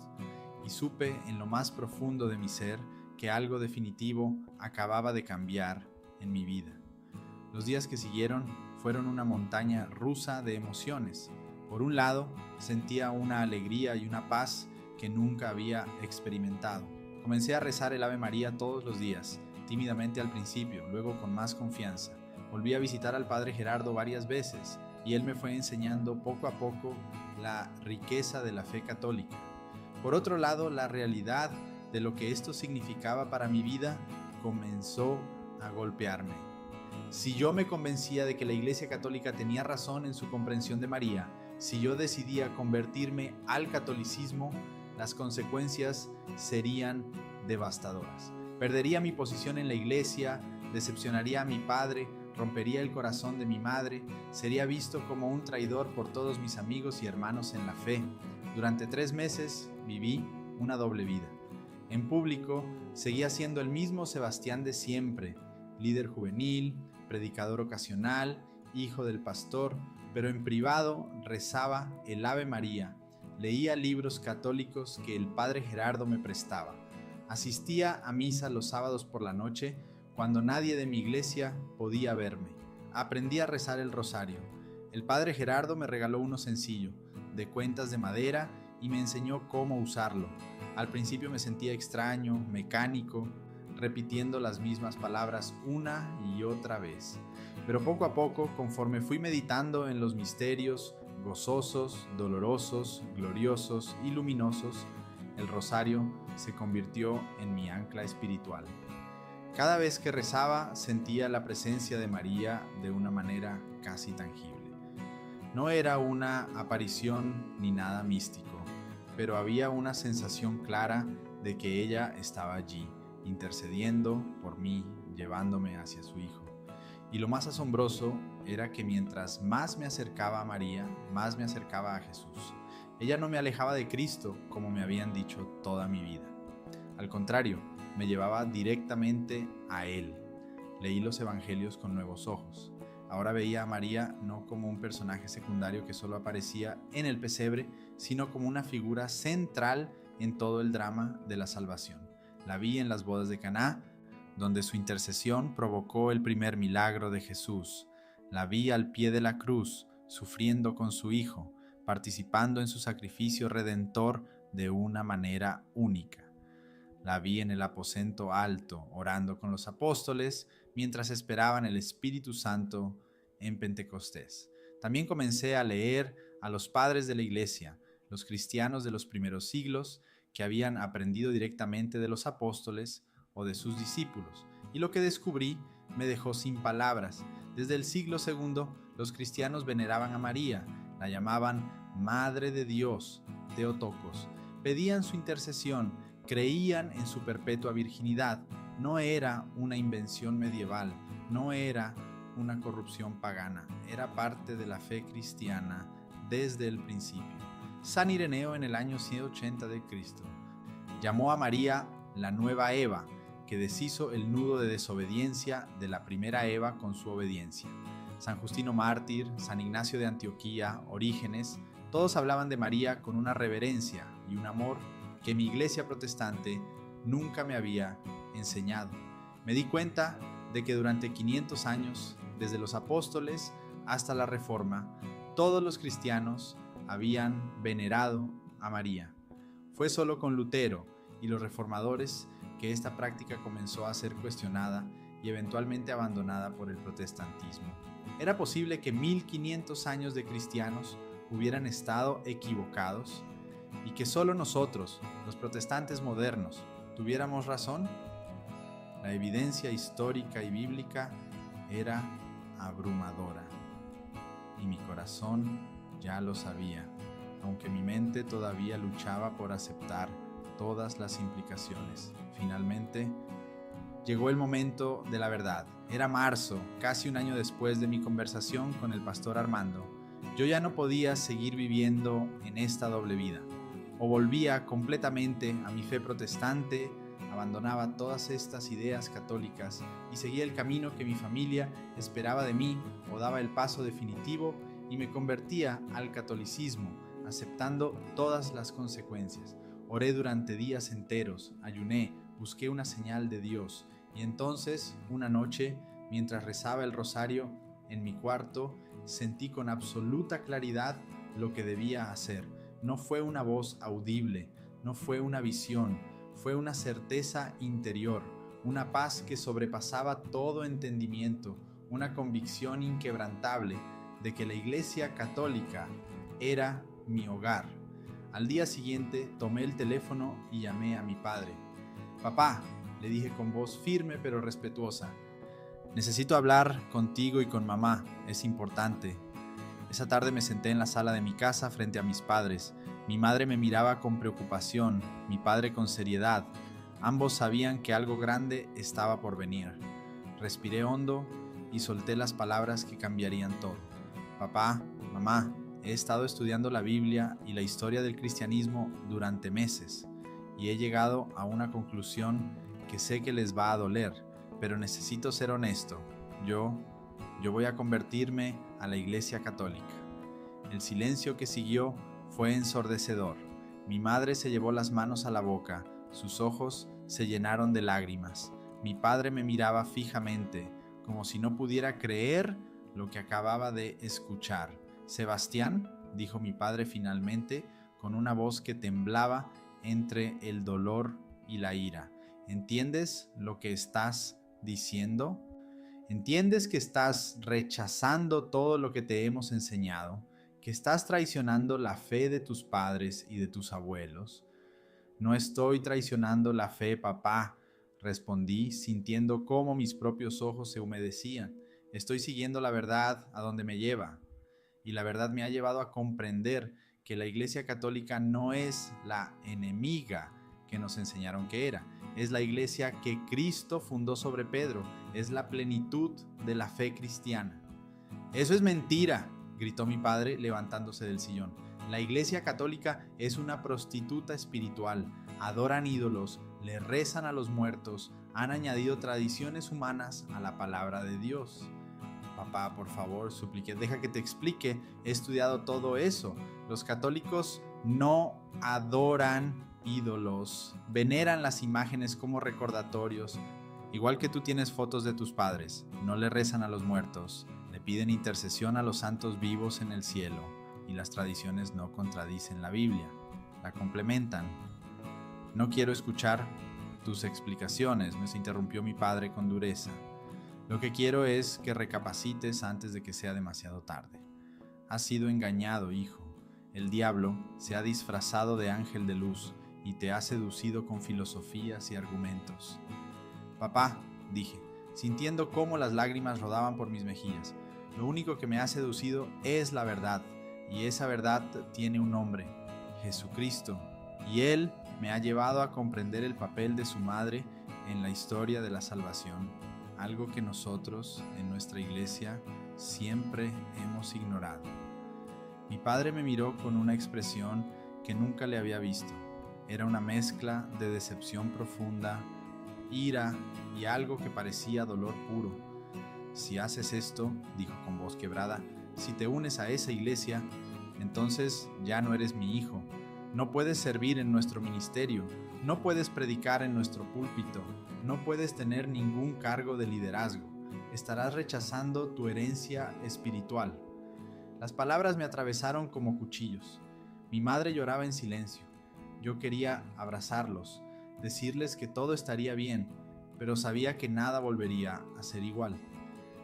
y supe en lo más profundo de mi ser que algo definitivo acababa de cambiar en mi vida. Los días que siguieron fueron una montaña rusa de emociones. Por un lado, sentía una alegría y una paz que nunca había experimentado. Comencé a rezar el Ave María todos los días, tímidamente al principio, luego con más confianza. Volví a visitar al Padre Gerardo varias veces y él me fue enseñando poco a poco la riqueza de la fe católica. Por otro lado, la realidad de lo que esto significaba para mi vida comenzó a golpearme. Si yo me convencía de que la Iglesia Católica tenía razón en su comprensión de María, si yo decidía convertirme al catolicismo, las consecuencias serían devastadoras. Perdería mi posición en la iglesia, decepcionaría a mi padre, rompería el corazón de mi madre, sería visto como un traidor por todos mis amigos y hermanos en la fe. Durante 3 meses viví una doble vida. En público seguía siendo el mismo Sebastián de siempre, líder juvenil, predicador ocasional, hijo del pastor, pero en privado rezaba el Ave María, leía libros católicos que el Padre Gerardo me prestaba, asistía a misa los sábados por la noche cuando nadie de mi iglesia podía verme, aprendí a rezar el rosario. El Padre Gerardo me regaló uno sencillo, de cuentas de madera, y me enseñó cómo usarlo. Al principio me sentía extraño, mecánico, repitiendo las mismas palabras una y otra vez. Pero poco a poco, conforme fui meditando en los misterios gozosos, dolorosos, gloriosos y luminosos, el rosario se convirtió en mi ancla espiritual. Cada vez que rezaba sentía la presencia de María de una manera casi tangible. No era una aparición ni nada místico, pero había una sensación clara de que ella estaba allí, intercediendo por mí, llevándome hacia su Hijo. Y lo más asombroso era que mientras más me acercaba a María, más me acercaba a Jesús. Ella no me alejaba de Cristo, como me habían dicho toda mi vida. Al contrario, me llevaba directamente a Él. Leí los evangelios con nuevos ojos. Ahora veía a María no como un personaje secundario que solo aparecía en el pesebre, sino como una figura central en todo el drama de la salvación. La vi en las bodas de Caná, donde su intercesión provocó el primer milagro de Jesús. La vi al pie de la cruz, sufriendo con su Hijo, participando en su sacrificio redentor de una manera única. La vi en el aposento alto, orando con los apóstoles, mientras esperaban el Espíritu Santo en Pentecostés. También comencé a leer a los padres de la Iglesia, los cristianos de los primeros siglos, que habían aprendido directamente de los apóstoles o de sus discípulos, y lo que descubrí me dejó sin palabras. Desde el siglo II, los cristianos veneraban a María, la llamaban Madre de Dios, Theotokos, pedían su intercesión, creían en su perpetua virginidad. No era una invención medieval, no era una corrupción pagana, era parte de la fe cristiana desde el principio. San Ireneo, en el año 180 de Cristo, llamó a María la nueva Eva, que deshizo el nudo de desobediencia de la primera Eva con su obediencia. San Justino Mártir, San Ignacio de Antioquía, Orígenes, Todos hablaban de María con una reverencia y un amor que mi iglesia protestante nunca me había enseñado. Me di cuenta de que durante 500 años, desde los apóstoles hasta la Reforma, todos los cristianos habían venerado a María. Fue solo con Lutero y los reformadores que esta práctica comenzó a ser cuestionada y eventualmente abandonada por el protestantismo. ¿Era posible que 1500 años de cristianos hubieran estado equivocados y que solo nosotros, los protestantes modernos, tuviéramos razón? La evidencia histórica y bíblica era abrumadora y mi corazón ya lo sabía, aunque mi mente todavía luchaba por aceptar todas las implicaciones. Finalmente, llegó el momento de la verdad. Era marzo, casi un año después de mi conversación con el pastor Armando. Yo ya no podía seguir viviendo en esta doble vida. O volvía completamente a mi fe protestante, abandonaba todas estas ideas católicas y seguía el camino que mi familia esperaba de mí, o daba el paso definitivo y me convertía al catolicismo, aceptando todas las consecuencias. Oré durante días enteros, ayuné, busqué una señal de Dios. Y entonces, una noche, mientras rezaba el rosario en mi cuarto, sentí con absoluta claridad lo que debía hacer. No fue una voz audible, no fue una visión, fue una certeza interior, una paz que sobrepasaba todo entendimiento, una convicción inquebrantable de que la Iglesia Católica era mi hogar. Al día siguiente tomé el teléfono y llamé a mi padre. «Papá», le dije con voz firme pero respetuosa, «necesito hablar contigo y con mamá, es importante». Esa tarde me senté en la sala de mi casa frente a mis padres. Mi madre me miraba con preocupación, mi padre con seriedad. Ambos sabían que algo grande estaba por venir. Respiré hondo y solté las palabras que cambiarían todo. «Papá, mamá, he estado estudiando la Biblia y la historia del cristianismo durante meses y he llegado a una conclusión que sé que les va a doler, pero necesito ser honesto. Yo voy a convertirme a la Iglesia Católica». El silencio que siguió fue ensordecedor. Mi madre se llevó las manos a la boca, sus ojos se llenaron de lágrimas. Mi padre me miraba fijamente, como si no pudiera creer lo que acababa de escuchar. «Sebastián», dijo mi padre finalmente, con una voz que temblaba entre el dolor y la ira, ¿entiendes lo que estás diciendo? ¿Entiendes que estás rechazando todo lo que te hemos enseñado? ¿Que estás traicionando la fe de tus padres y de tus abuelos? «No estoy traicionando la fe, papá», respondí, sintiendo cómo mis propios ojos se humedecían. «Estoy siguiendo la verdad a donde me lleva». Y la verdad me ha llevado a comprender que la Iglesia Católica no es la enemiga que nos enseñaron que era. Es la iglesia que Cristo fundó sobre Pedro. Es la plenitud de la fe cristiana. «Eso es mentira», gritó mi padre levantándose del sillón. «La Iglesia Católica es una prostituta espiritual. Adoran ídolos, le rezan a los muertos, han añadido tradiciones humanas a la palabra de Dios». «Papá, por favor», supliqué, «deja que te explique. He estudiado todo eso. Los católicos no adoran ídolos, veneran las imágenes como recordatorios. Igual que tú tienes fotos de tus padres, no le rezan a los muertos, le piden intercesión a los santos vivos en el cielo, y las tradiciones no contradicen la Biblia, la complementan». «No quiero escuchar tus explicaciones», me interrumpió mi padre con dureza. «Lo que quiero es que recapacites antes de que sea demasiado tarde. Has sido engañado, hijo. El diablo se ha disfrazado de ángel de luz y te ha seducido con filosofías y argumentos». «Papá», dije, sintiendo cómo las lágrimas rodaban por mis mejillas, «lo único que me ha seducido es la verdad, y esa verdad tiene un nombre, Jesucristo, y Él me ha llevado a comprender el papel de su madre en la historia de la salvación, algo que nosotros en nuestra iglesia siempre hemos ignorado». Mi padre me miró con una expresión que nunca le había visto. Era una mezcla de decepción profunda, ira y algo que parecía dolor puro. «Si haces esto», dijo con voz quebrada, «si te unes a esa iglesia, entonces ya no eres mi hijo. No puedes servir en nuestro ministerio, no puedes predicar en nuestro púlpito, no puedes tener ningún cargo de liderazgo. Estarás rechazando tu herencia espiritual. Las palabras me atravesaron como cuchillos. Mi madre lloraba en silencio. Yo quería abrazarlos, decirles que todo estaría bien, pero sabía que nada volvería a ser igual.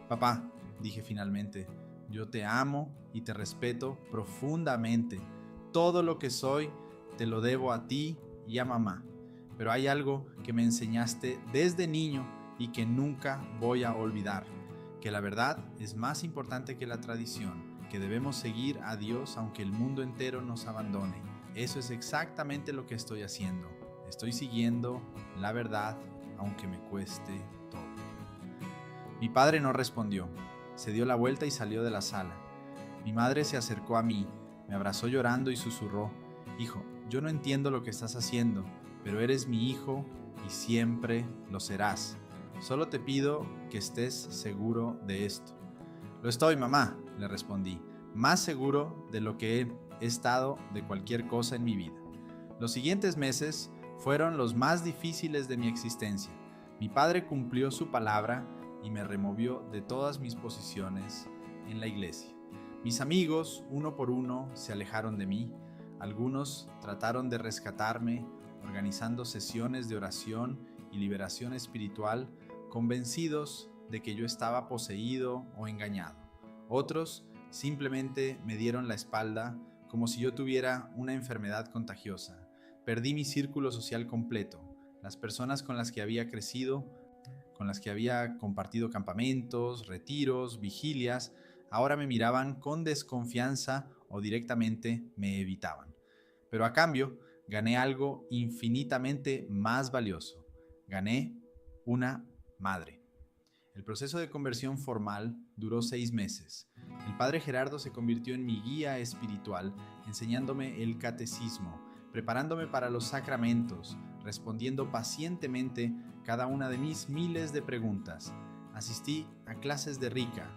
Papá, dije finalmente, yo te amo y te respeto profundamente. Todo lo que soy te lo debo a ti y a mamá. Pero hay algo que me enseñaste desde niño y que nunca voy a olvidar, que la verdad es más importante que la tradición, que debemos seguir a Dios aunque el mundo entero nos abandone. Eso es exactamente lo que estoy haciendo. Estoy siguiendo la verdad aunque me cueste todo. Mi padre no respondió. Se dio la vuelta y salió de la sala. Mi madre se acercó a mí, me abrazó llorando y susurró: hijo, yo no entiendo lo que estás haciendo, pero eres mi hijo y siempre lo serás. Solo te pido que estés seguro de esto. Lo estoy, mamá, le respondí, más seguro de lo que he estado de cualquier cosa en mi vida. Los siguientes meses fueron los más difíciles de mi existencia. Mi padre cumplió su palabra y me removió de todas mis posiciones en la iglesia. Mis amigos, uno por uno, se alejaron de mí. Algunos trataron de rescatarme, organizando sesiones de oración y liberación espiritual, convencidos de que yo estaba poseído o engañado. Otros simplemente me dieron la espalda como si yo tuviera una enfermedad contagiosa. Perdí mi círculo social completo. Las personas con las que había crecido, con las que había compartido campamentos, retiros, vigilias, ahora me miraban con desconfianza o directamente me evitaban. Pero a cambio, gané algo infinitamente más valioso. Gané una madre. El proceso de conversión formal duró 6 meses. El padre Gerardo se convirtió en mi guía espiritual, enseñándome el catecismo, preparándome para los sacramentos, respondiendo pacientemente cada una de mis miles de preguntas. Asistí a clases de Rica,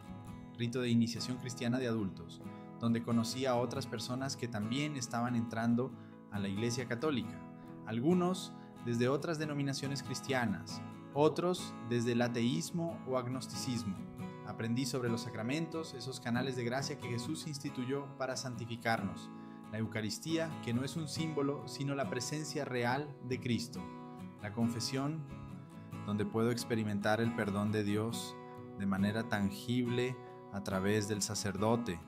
rito de iniciación cristiana de adultos, donde conocí a otras personas que también estaban entrando a la Iglesia Católica, algunos desde otras denominaciones cristianas, otros desde el ateísmo o agnosticismo. Aprendí sobre los sacramentos, esos canales de gracia que Jesús instituyó para santificarnos, la Eucaristía, que no es un símbolo, sino la presencia real de Cristo, la confesión, donde puedo experimentar el perdón de Dios de manera tangible a través del sacerdote,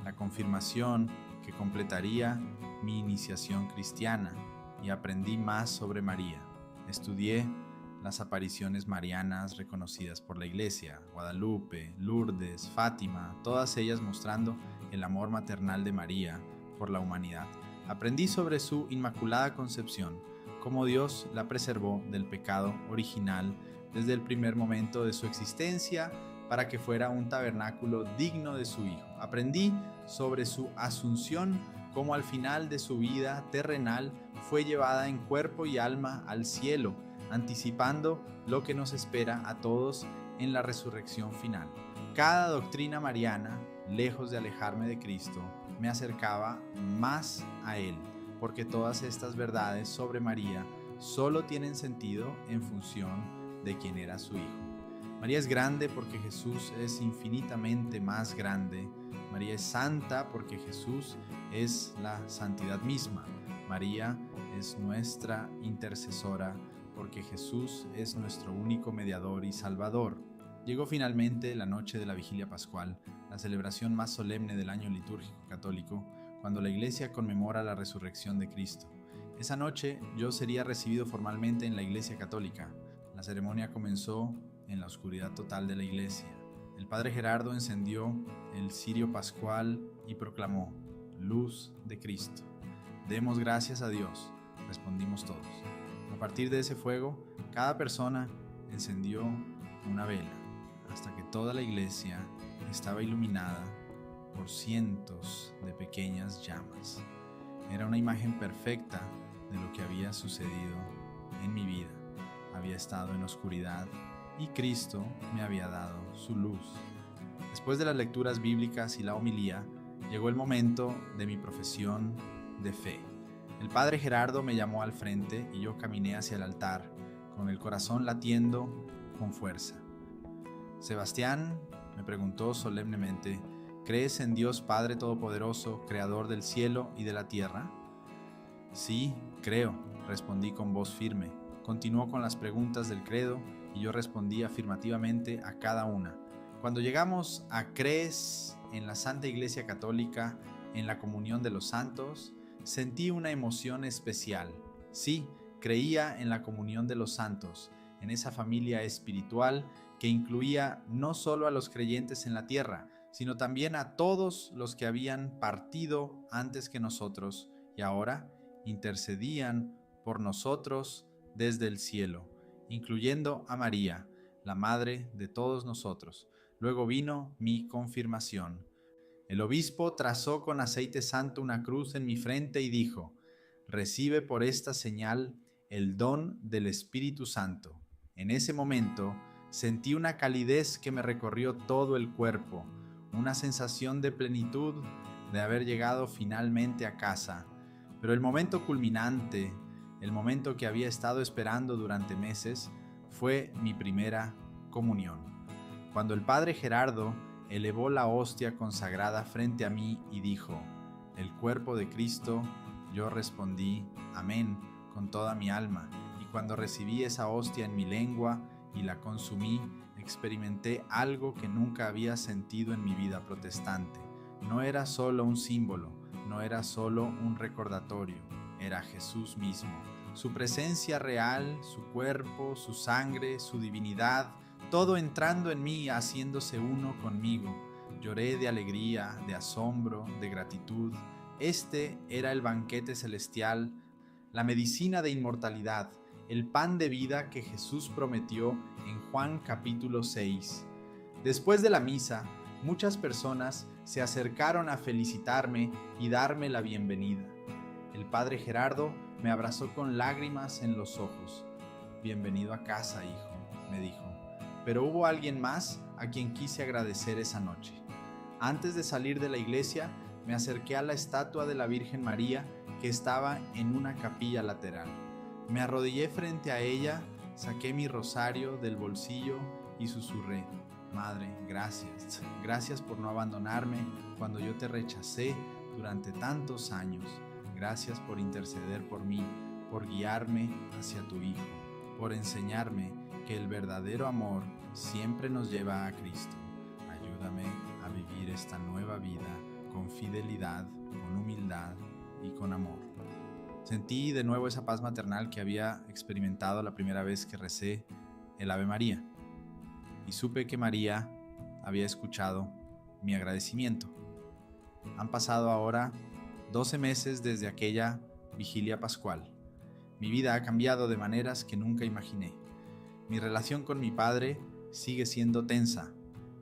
la confirmación que completaría mi iniciación cristiana, y aprendí más sobre María. Estudié las apariciones marianas reconocidas por la Iglesia, Guadalupe, Lourdes, Fátima, todas ellas mostrando el amor maternal de María por la humanidad. Aprendí sobre su Inmaculada Concepción, cómo Dios la preservó del pecado original desde el primer momento de su existencia para que fuera un tabernáculo digno de su Hijo. Aprendí sobre su Asunción, cómo al final de su vida terrenal fue llevada en cuerpo y alma al cielo, anticipando lo que nos espera a todos en la resurrección final. Cada doctrina mariana, lejos de alejarme de Cristo, me acercaba más a Él, porque todas estas verdades sobre María solo tienen sentido en función de quién era su Hijo. María es grande porque Jesús es infinitamente más grande. María es santa porque Jesús es la santidad misma. María es nuestra intercesora porque Jesús es nuestro único mediador y salvador. Llegó finalmente la noche de la Vigilia Pascual, la celebración más solemne del año litúrgico católico, cuando la Iglesia conmemora la resurrección de Cristo. Esa noche yo sería recibido formalmente en la Iglesia Católica. La ceremonia comenzó en la oscuridad total de la iglesia. El padre Gerardo encendió el cirio pascual y proclamó: Luz de Cristo. Demos gracias a Dios, respondimos todos. A partir de ese fuego, cada persona encendió una vela, hasta que toda la iglesia estaba iluminada por cientos de pequeñas llamas. Era una imagen perfecta de lo que había sucedido en mi vida. Había estado en oscuridad y Cristo me había dado su luz. Después de las lecturas bíblicas y la homilía, Llegó el momento de mi profesión de fe. El padre Gerardo me llamó al frente y yo caminé hacia el altar, con el corazón latiendo con fuerza. Sebastián, me preguntó solemnemente, ¿crees en Dios Padre Todopoderoso, Creador del cielo y de la tierra? Sí, creo, respondí con voz firme. Continuó con las preguntas del credo y yo respondí afirmativamente a cada una. Cuando llegamos a ¿crees en la Santa Iglesia Católica, en la comunión de los santos?, sentí una emoción especial. Sí, creía en la comunión de los santos, en esa familia espiritual que incluía no solo a los creyentes en la tierra, sino también a todos los que habían partido antes que nosotros y ahora intercedían por nosotros desde el cielo, incluyendo a María, la madre de todos nosotros. Luego vino mi confirmación. El obispo trazó con aceite santo una cruz en mi frente y dijo: recibe por esta señal el don del Espíritu Santo. En ese momento sentí una calidez que me recorrió todo el cuerpo, una sensación de plenitud de haber llegado finalmente a casa. Pero el momento culminante, el momento que había estado esperando durante meses, fue mi primera comunión. Cuando el padre Gerardo elevó la hostia consagrada frente a mí y dijo: el cuerpo de Cristo, yo respondí: amén, con toda mi alma. Y cuando recibí esa hostia en mi lengua y la consumí, experimenté algo que nunca había sentido en mi vida protestante. No era solo un símbolo, no era solo un recordatorio, era Jesús mismo. Su presencia real, su cuerpo, su sangre, su divinidad, todo entrando en mí, haciéndose uno conmigo. Lloré de alegría, de asombro, de gratitud. Este era el banquete celestial, la medicina de inmortalidad, el pan de vida que Jesús prometió en Juan capítulo 6. Después de la misa, muchas personas se acercaron a felicitarme y darme la bienvenida. El padre Gerardo me abrazó con lágrimas en los ojos. Bienvenido a casa, hijo, me dijo. Pero hubo alguien más a quien quise agradecer esa noche. Antes de salir de la iglesia, me acerqué a la estatua de la Virgen María que estaba en una capilla lateral. Me arrodillé frente a ella, saqué mi rosario del bolsillo y susurré: Madre, gracias. Gracias por no abandonarme cuando yo te rechacé durante tantos años. Gracias por interceder por mí, por guiarme hacia tu Hijo, por enseñarme que el verdadero amor siempre nos lleva a Cristo. Ayúdame a vivir esta nueva vida con fidelidad, con humildad y con amor. Sentí de nuevo esa paz maternal que había experimentado la primera vez que recé el Ave María. Y supe que María había escuchado mi agradecimiento. Han pasado ahora 12 meses desde aquella vigilia pascual. Mi vida ha cambiado de maneras que nunca imaginé. Mi relación con mi padre sigue siendo tensa.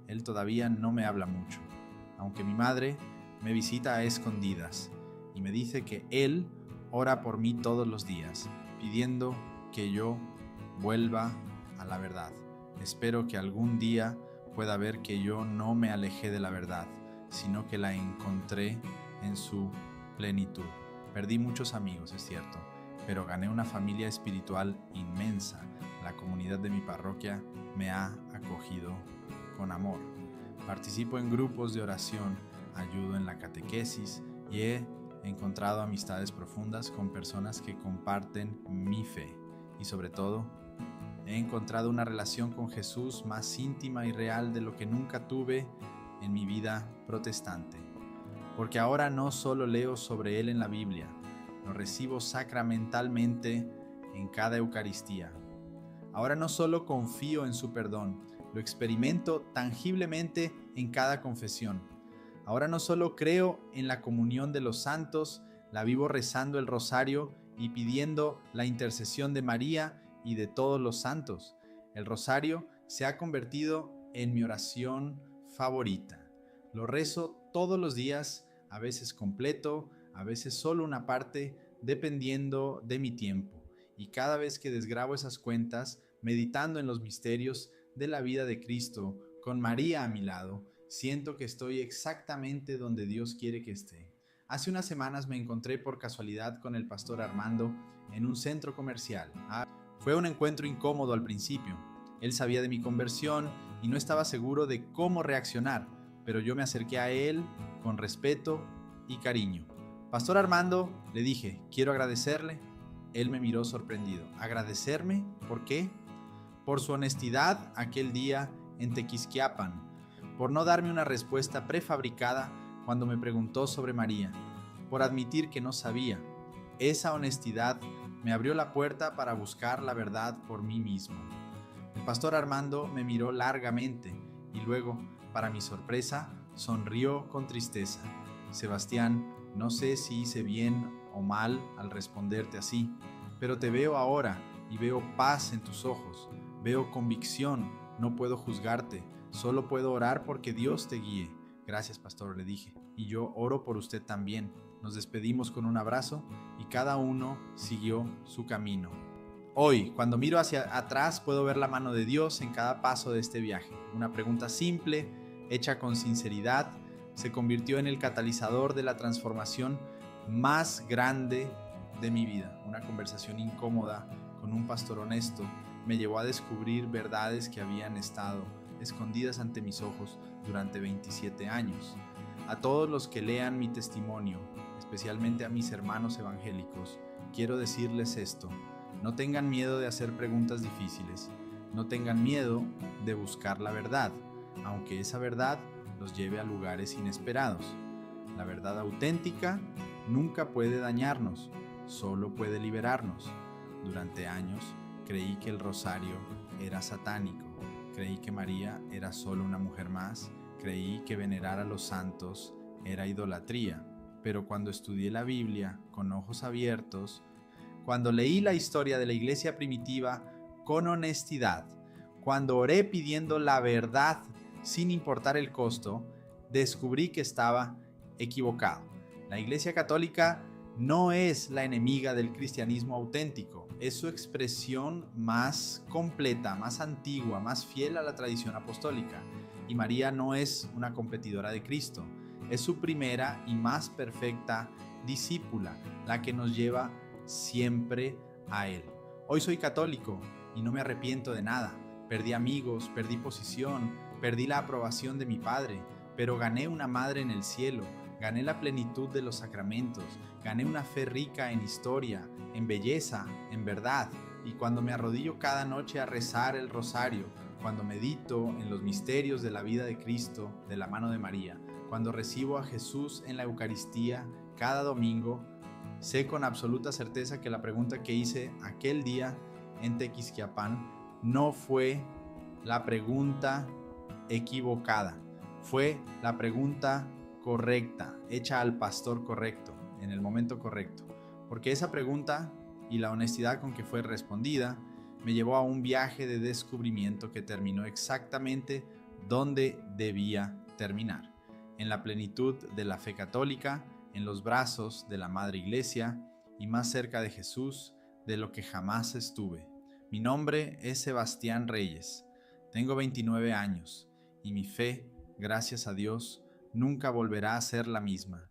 Él todavía no me habla mucho, aunque mi madre me visita a escondidas y me dice que él ora por mí todos los días, pidiendo que yo vuelva a la verdad. Espero que algún día pueda ver que yo no me alejé de la verdad, sino que la encontré en su plenitud. Perdí muchos amigos, es cierto, pero gané una familia espiritual inmensa. La comunidad de mi parroquia me ha acogido con amor. Participo en grupos de oración, ayudo en la catequesis y he encontrado amistades profundas con personas que comparten mi fe. Y sobre todo, he encontrado una relación con Jesús más íntima y real de lo que nunca tuve en mi vida protestante. Porque ahora no solo leo sobre Él en la Biblia, lo recibo sacramentalmente en cada Eucaristía. Ahora no solo confío en su perdón, lo experimento tangiblemente en cada confesión. Ahora no solo creo en la comunión de los santos, la vivo rezando el rosario y pidiendo la intercesión de María y de todos los santos. El rosario se ha convertido en mi oración favorita. Lo rezo todos los días, a veces completo, a veces solo una parte, dependiendo de mi tiempo. Y cada vez que desgrabo esas cuentas, meditando en los misterios de la vida de Cristo, con María a mi lado, Siento que estoy exactamente donde Dios quiere que esté. Hace unas semanas me encontré por casualidad con el pastor Armando en un centro comercial. Fue un encuentro incómodo al principio. Él sabía de mi conversión y no estaba seguro de cómo reaccionar, pero yo me acerqué a él con respeto y cariño. Pastor Armando, le dije, quiero agradecerle. Él me miró sorprendido. ¿Agradecerme? ¿Por qué? Por su honestidad aquel día en Tequisquiapan, por no darme una respuesta prefabricada cuando me preguntó sobre María, por admitir que no sabía. Esa honestidad me abrió la puerta para buscar la verdad por mí mismo. El pastor Armando me miró largamente y luego, para mi sorpresa, sonrió con tristeza. Sebastián, no sé si hice bien o mal al responderte así, pero te veo ahora y veo paz en tus ojos, veo convicción, no puedo juzgarte, solo puedo orar porque Dios te guíe. Gracias, pastor, le dije, y yo oro por usted también. Nos despedimos con un abrazo y cada uno siguió su camino. Hoy, cuando miro hacia atrás, puedo ver la mano de Dios en cada paso de este viaje. Una pregunta simple, hecha con sinceridad, se convirtió en el catalizador de la transformación más grande de mi vida. Una conversación incómoda con un pastor honesto me llevó a descubrir verdades que habían estado escondidas ante mis ojos durante 27 años. A todos los que lean mi testimonio, especialmente a mis hermanos evangélicos, quiero decirles esto: no tengan miedo de hacer preguntas difíciles, no tengan miedo de buscar la verdad, aunque esa verdad los lleve a lugares inesperados. La verdad auténtica nunca puede dañarnos, solo puede liberarnos. Durante años creí que el rosario era satánico, creí que María era solo una mujer más, creí que venerar a los santos era idolatría, pero cuando estudié la Biblia con ojos abiertos, cuando leí la historia de la iglesia primitiva con honestidad, cuando oré pidiendo la verdad sin importar el costo, descubrí que estaba equivocado. La Iglesia Católica no es la enemiga del cristianismo auténtico, es su expresión más completa, más antigua, más fiel a la tradición apostólica. Y María no es una competidora de Cristo, es su primera y más perfecta discípula, la que nos lleva siempre a Él. Hoy soy católico y no me arrepiento de nada. Perdí amigos, perdí posición, perdí la aprobación de mi padre, pero gané una madre en el cielo, gané la plenitud de los sacramentos, gané una fe rica en historia, en belleza, en verdad. Y cuando me arrodillo cada noche a rezar el rosario, cuando medito en los misterios de la vida de Cristo de la mano de María, cuando recibo a Jesús en la Eucaristía cada domingo, sé con absoluta certeza que la pregunta que hice aquel día en Tequisquiapan no fue la pregunta equivocada, fue la pregunta correcta, hecha al pastor correcto, en el momento correcto. Porque esa pregunta y la honestidad con que fue respondida me llevó a un viaje de descubrimiento que terminó exactamente donde debía terminar, en la plenitud de la fe católica, en los brazos de la Madre Iglesia y más cerca de Jesús de lo que jamás estuve. Mi nombre es Sebastián Reyes, tengo 29 años y mi fe, gracias a Dios, nunca volverá a ser la misma.